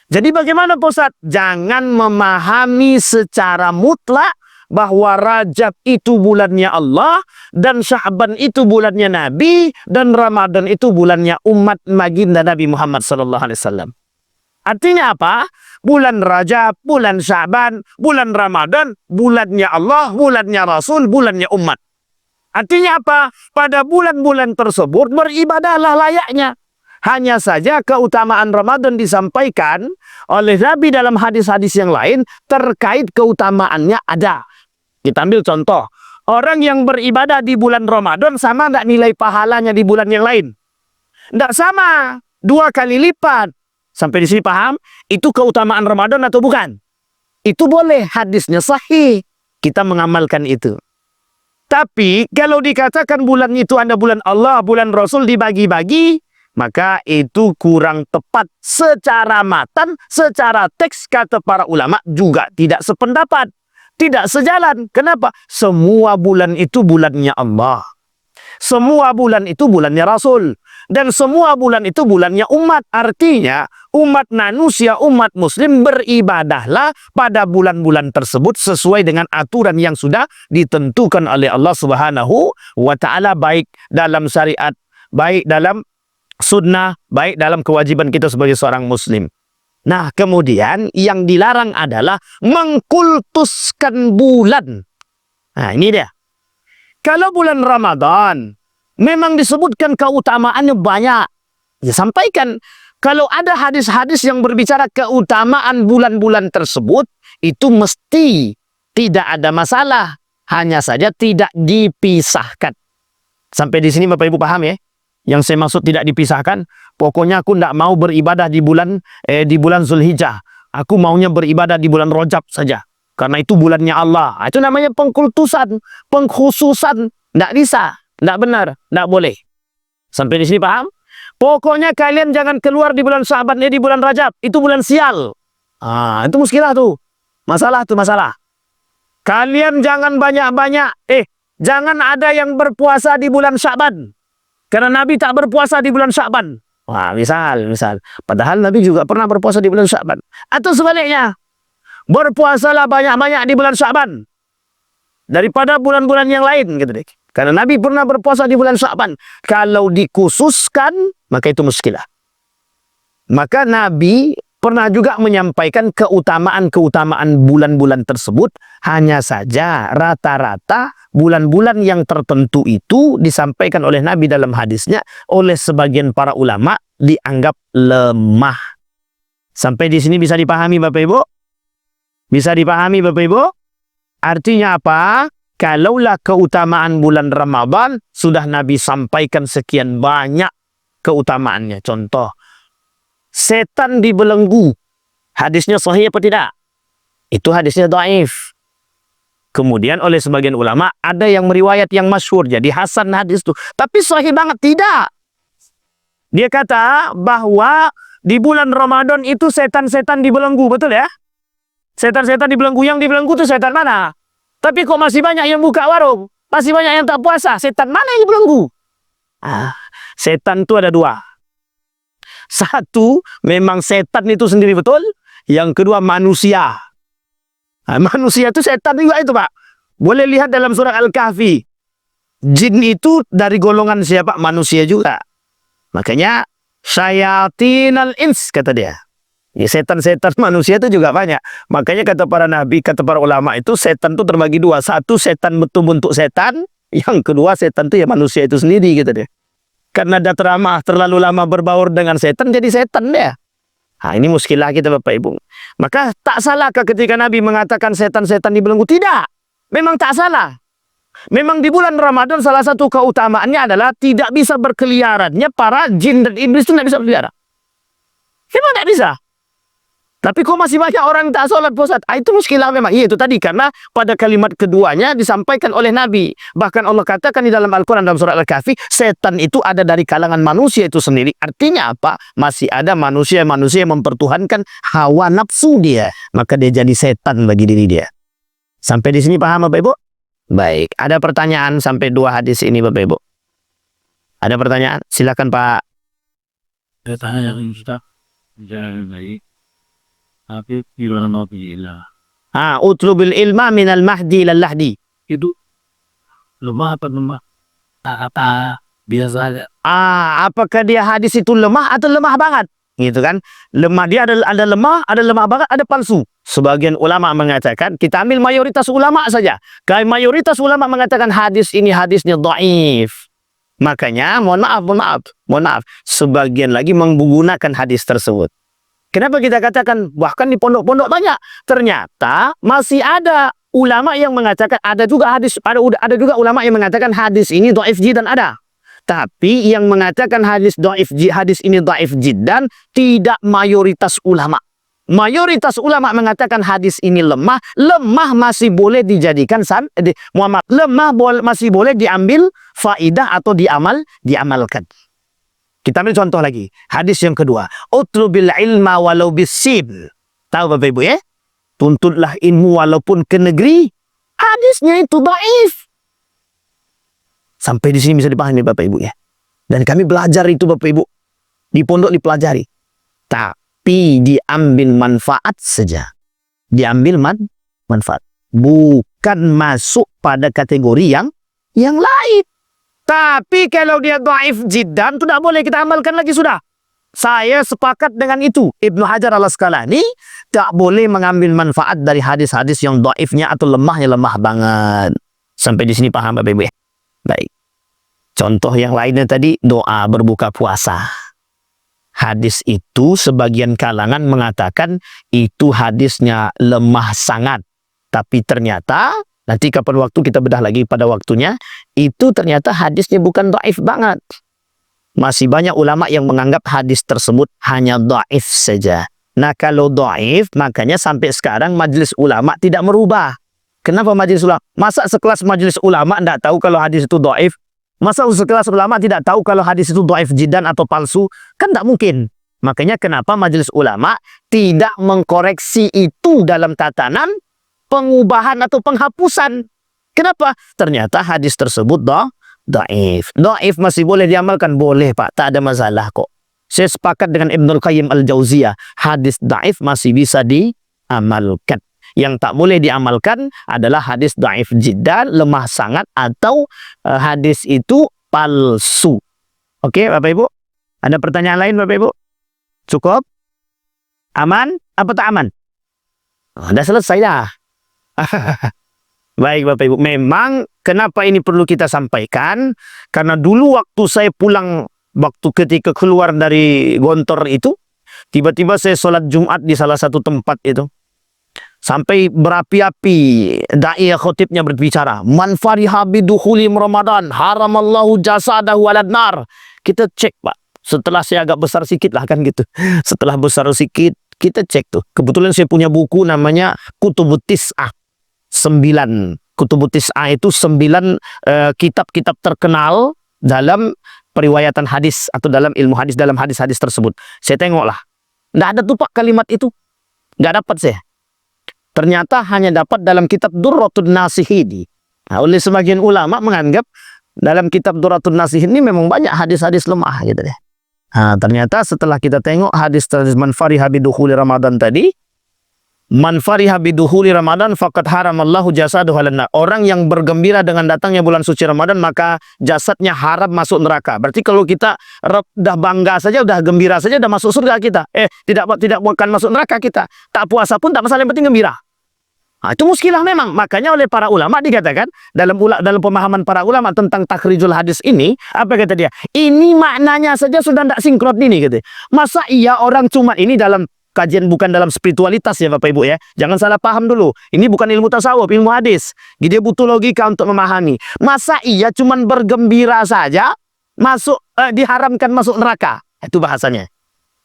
Jadi bagaimana Pak Ustaz? Jangan memahami secara mutlak bahwa Rajab itu bulannya Allah, dan Sya'ban itu bulannya Nabi, dan Ramadan itu bulannya umat baginda Nabi Muhammad SAW. Artinya apa? Bulan Rajab, bulan Sya'ban, bulan Ramadan, bulannya Allah, bulannya Rasul, bulannya umat. Artinya apa? Pada bulan-bulan tersebut beribadahlah layaknya. Hanya saja keutamaan Ramadan disampaikan oleh Nabi dalam hadis-hadis yang lain terkait keutamaannya ada. Kita ambil contoh, orang yang beribadah di bulan Ramadan sama tidak nilai pahalanya di bulan yang lain? Tidak sama, 2 kali lipat. Sampai di sini paham? Itu keutamaan Ramadan atau bukan? Itu boleh, hadisnya sahih. Kita mengamalkan itu. Tapi kalau dikatakan bulan itu ada bulan Allah, bulan Rasul dibagi-bagi, maka itu kurang tepat secara matan, secara teks kata para ulama juga tidak sependapat. Tidak sejalan. Kenapa? Semua bulan itu bulannya Allah. Semua bulan itu bulannya Rasul. Dan semua bulan itu bulannya umat. Artinya, umat manusia, umat muslim beribadahlah pada bulan-bulan tersebut sesuai dengan aturan yang sudah ditentukan oleh Allah Subhanahu wa Ta'ala, baik dalam syariat, baik dalam sunnah, baik dalam kewajiban kita sebagai seorang muslim. Nah, kemudian yang dilarang adalah mengkultuskan bulan. Nah, ini dia. Kalau bulan Ramadan memang disebutkan keutamaannya banyak, ya sampaikan. Kalau ada hadis-hadis yang berbicara keutamaan bulan-bulan tersebut, itu mesti tidak ada masalah. Hanya saja tidak dipisahkan. Sampai di sini Bapak Ibu paham ya? Yang saya maksud tidak dipisahkan, pokoknya aku tidak mau beribadah di bulan Zulhijjah. Aku maunya beribadah di bulan Rajab saja. Karena itu bulannya Allah. Itu namanya pengkultusan, pengkhususan. Tidak bisa, tidak benar, tidak boleh. Sampai di sini paham? Pokoknya kalian jangan keluar di bulan Sya'ban, di bulan Rajab. Itu bulan sial. Itu muskilah tuh. Masalah tuh, masalah. Kalian jangan banyak-banyak. Jangan ada yang berpuasa di bulan Sya'ban. Karena Nabi tak berpuasa di bulan Sya'ban. Wah, misal. Padahal Nabi juga pernah berpuasa di bulan Sya'ban. Atau sebaliknya, berpuasalah banyak-banyak di bulan Sya'ban daripada bulan-bulan yang lain, gitu deh. Karena Nabi pernah berpuasa di bulan Sya'ban. Kalau dikhususkan, maka itu muskilah. Maka Nabi pernah juga menyampaikan keutamaan-keutamaan bulan-bulan tersebut. Hanya saja rata-rata bulan-bulan yang tertentu itu disampaikan oleh Nabi dalam hadisnya oleh sebagian para ulama dianggap lemah. Sampai di sini bisa dipahami Bapak Ibu? Bisa dipahami Bapak Ibu? Artinya apa? Kalaulah keutamaan bulan Ramadan sudah Nabi sampaikan sekian banyak keutamaannya. Contoh, setan dibelenggu. Hadisnya sahih apa tidak? Itu hadisnya dhaif. Kemudian oleh sebagian ulama ada yang meriwayat yang masyhur jadi hasan hadis itu. Tapi sahih banget tidak. Dia kata bahwa di bulan Ramadan itu setan-setan dibelenggu, betul ya? Setan-setan dibelenggu, yang dibelenggu itu setan mana? Tapi kok masih banyak yang buka warung? Masih banyak yang tak puasa. Setan mana yang dibelenggu? Setan itu ada dua. Satu, memang setan itu sendiri betul. Yang kedua, manusia. Manusia itu setan juga itu, Pak. Boleh lihat dalam surah Al-Kahfi. Jin itu dari golongan siapa? Manusia juga. Makanya, syayatinal ins, kata dia. Ya, setan-setan manusia itu juga banyak. Makanya kata para nabi, kata para ulama itu, setan itu terbagi dua. Satu, setan bentuk setan. Yang kedua, setan itu ya manusia itu sendiri, gitu deh. Karena dia terlalu lama berbaur dengan setan, jadi setan dia. Ini muskilah kita Bapak Ibu. Maka tak salahkah ketika Nabi mengatakan setan-setan dibelenggu? Tidak. Memang tak salah. Memang di bulan Ramadan salah satu keutamaannya adalah tidak bisa berkeliarannya para jin dan iblis itu tidak bisa berkeliaran. Memang tidak bisa. Tapi kok masih banyak orang tak sholat puasa? Itu muskilah memang. Iya, itu tadi. Karena pada kalimat keduanya disampaikan oleh Nabi. Bahkan Allah katakan di dalam Al-Quran dalam surah Al-Kahfi, setan itu ada dari kalangan manusia itu sendiri. Artinya apa? Masih ada manusia-manusia yang mempertuhankan hawa nafsu dia. Maka dia jadi setan bagi diri dia. Sampai di sini paham Bapak Ibu? Baik. Ada pertanyaan sampai dua hadis ini Bapak Ibu? Ada pertanyaan? Silakan Pak. Saya tanya yang Ustaz. Jangan baik. Tapi gimana mau bilang? Utlubil ilma minal mahdi lal lahdi. Itu lemah apa lemah? Apa biasa aja. Apakah dia hadis itu lemah atau lemah banget? Gitu kan? Lemah dia ada lemah, ada lemah banget, ada palsu. Sebagian ulama mengatakan, kita ambil mayoritas ulama saja. Kalau mayoritas ulama mengatakan hadis ini hadisnya dhaif. Makanya mohon maaf. Sebagian lagi menggunakan hadis tersebut. Kenapa kita katakan bahkan di pondok-pondok banyak? Ternyata masih ada ulama yang mengatakan ada juga ulama yang mengatakan hadis ini dhaif jiddan ada. Tapi yang mengatakan hadis ini dhaif jiddan tidak mayoritas ulama. Mayoritas ulama mengatakan hadis ini lemah masih boleh dijadikan masih boleh diambil faidah atau diamalkan. Kita ambil contoh lagi. Hadis yang kedua. Utlubil ilma walau bisib. Tahu Bapak Ibu ya? Tuntutlah ilmu walaupun ke negeri. Hadisnya itu dhaif. Sampai di sini bisa dipahami Bapak Ibu ya. Dan kami belajar itu Bapak Ibu. Di pondok dipelajari. Tapi diambil manfaat saja. Diambil manfaat. Bukan masuk pada kategori yang lain. Tapi kalau dia dhaif jiddan, itu tidak boleh kita amalkan lagi sudah. Saya sepakat dengan itu. Ibnu Hajar al-Asqalani tak boleh mengambil manfaat dari hadis-hadis yang dhaifnya atau lemahnya lemah banget. Sampai di sini paham Bapak Ibu? Baik. Contoh yang lainnya tadi, doa berbuka puasa. Hadis itu sebagian kalangan mengatakan itu hadisnya lemah sangat. Tapi ternyata nanti kapan waktu kita bedah lagi pada waktunya, itu ternyata hadisnya bukan dhaif banget. Masih banyak ulama yang menganggap hadis tersebut hanya dhaif saja. Nah kalau dhaif, makanya sampai sekarang majelis ulama tidak merubah. Kenapa majelis ulama? Masa sekelas majelis ulama tidak tahu kalau hadis itu dhaif? Masa sekelas ulama tidak tahu kalau hadis itu dhaif jiddan atau palsu? Kan tidak mungkin. Makanya kenapa majelis ulama tidak mengkoreksi itu dalam tatanan pengubahan atau penghapusan. Kenapa? Ternyata hadis tersebut Dhaif. Dhaif masih boleh diamalkan? Boleh Pak, tak ada masalah kok. Saya sepakat dengan Ibnul Qayyim Al-Jauziyah, hadis dhaif masih bisa diamalkan. Yang tak boleh diamalkan adalah hadis dhaif jiddan, lemah sangat, atau hadis itu palsu. Oke Bapak Ibu? Ada pertanyaan lain Bapak Ibu? Cukup? Aman? Apa tak aman? Sudah selesai dah. Baik Bapak Ibu, memang kenapa ini perlu kita sampaikan? Karena dulu waktu saya pulang, waktu ketika keluar dari Gontor itu, tiba-tiba saya sholat Jumat di salah satu tempat itu. Sampai berapi-api dai khotibnya berbicara, man fariha bidukhuli Ramadan haramallahu jasadahu alad nar. Kita cek Pak, setelah saya agak besar sikit lah kan gitu. Setelah besar sikit, kita cek tuh. Kebetulan saya punya buku namanya Kutubut Tis'ah. 9 Kutubut Tis'ah itu 9 kitab-kitab terkenal dalam periwayatan hadis atau dalam ilmu hadis, dalam hadis-hadis tersebut. Saya tengoklah, nggak ada tuh Pak kalimat itu, nggak dapat saya. Ternyata hanya dapat dalam kitab Durratun Nasihin. Nah, oleh sebagian ulama menganggap dalam kitab Durratun Nasihin ini memang banyak hadis-hadis lemah gitu deh. Nah, ternyata setelah kita tengok hadis man fariha bidukhuli Ramadan tadi, man fariha bidukhuli Ramadan faqad haramallahu jasadahu alan nar. Orang yang bergembira dengan datangnya bulan suci Ramadan, maka jasadnya haram masuk neraka. Berarti kalau kita dah bangga saja, udah gembira saja, udah masuk surga kita. Tidak bukan masuk neraka kita. Tak puasa pun tak masalah, yang penting gembira. Nah, itu muskilah memang. Makanya oleh para ulama dikatakan dalam pemahaman para ulama tentang takhrijul hadis ini, apa kata dia? Ini maknanya saja sudah tidak sinkron ini gitu. Masa iya orang cuma ini dalam kajian, bukan dalam spiritualitas ya Bapak Ibu ya. Jangan salah paham dulu. Ini bukan ilmu tasawuf, ilmu hadis. Dia butuh logika untuk memahami. Masa iya cuman bergembira saja diharamkan masuk neraka? Itu bahasanya.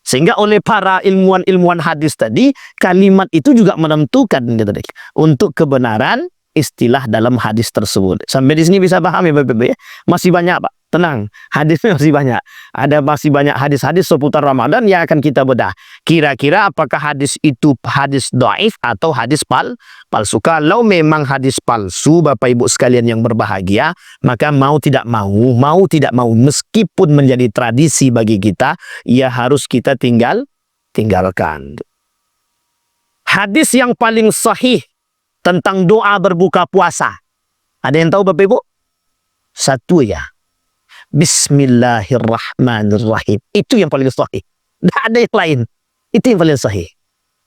Sehingga oleh para ilmuwan hadis tadi, kalimat itu juga menentukan gitu deh, untuk kebenaran istilah dalam hadis tersebut. Sampai di sini bisa paham ya Bapak Ibu ya? Masih banyak Pak. Tenang, hadisnya masih banyak. Masih banyak hadis-hadis seputar Ramadan yang akan kita bedah. Kira-kira apakah hadis itu hadis dhaif atau hadis palsu? Kalau memang hadis palsu, Bapak Ibu sekalian yang berbahagia, maka mau tidak mau, meskipun menjadi tradisi bagi kita, ya harus kita tinggalkan. Hadis yang paling sahih tentang doa berbuka puasa, ada yang tahu Bapak Ibu? Satu ya, Bismillahirrahmanirrahim. Itu yang paling sahih. Tidak ada yang lain. Itu yang paling sahih.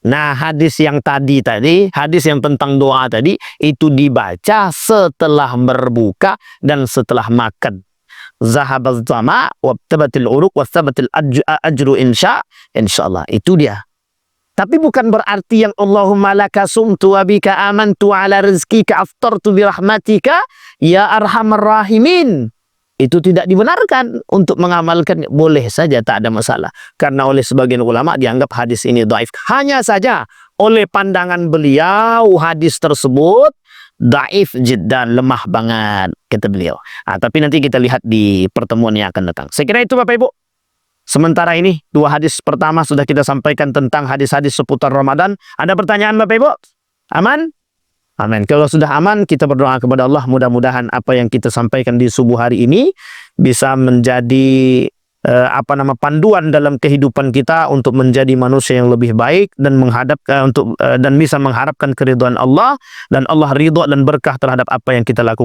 Nah, hadis yang tadi, hadis yang tentang doa tadi, itu dibaca setelah berbuka dan setelah makan. Zahabaz zama, wabtabatil uruq, wastabatil ajru insyaallah. Itu dia. Tapi bukan berarti yang Allahumma laka sumtu wa bika amantu ala rizkika aftartu birahmatika ya arhamar rahimin. Itu tidak dibenarkan untuk mengamalkan. Boleh saja, tak ada masalah. Karena oleh sebagian ulama dianggap hadis ini dhaif. Hanya saja oleh pandangan beliau hadis tersebut dhaif jiddan, lemah banget kata beliau. Tapi nanti kita lihat di pertemuan yang akan datang. Saya kira itu Bapak Ibu. Sementara ini 2 hadis pertama sudah kita sampaikan tentang hadis-hadis seputar Ramadan. Ada pertanyaan Bapak Ibu? Aman? Amin. Kalau sudah aman, kita berdoa kepada Allah, mudah-mudahan apa yang kita sampaikan di subuh hari ini bisa menjadi panduan dalam kehidupan kita untuk menjadi manusia yang lebih baik dan dan bisa mengharapkan keridhaan Allah, dan Allah ridha dan berkah terhadap apa yang kita lakukan.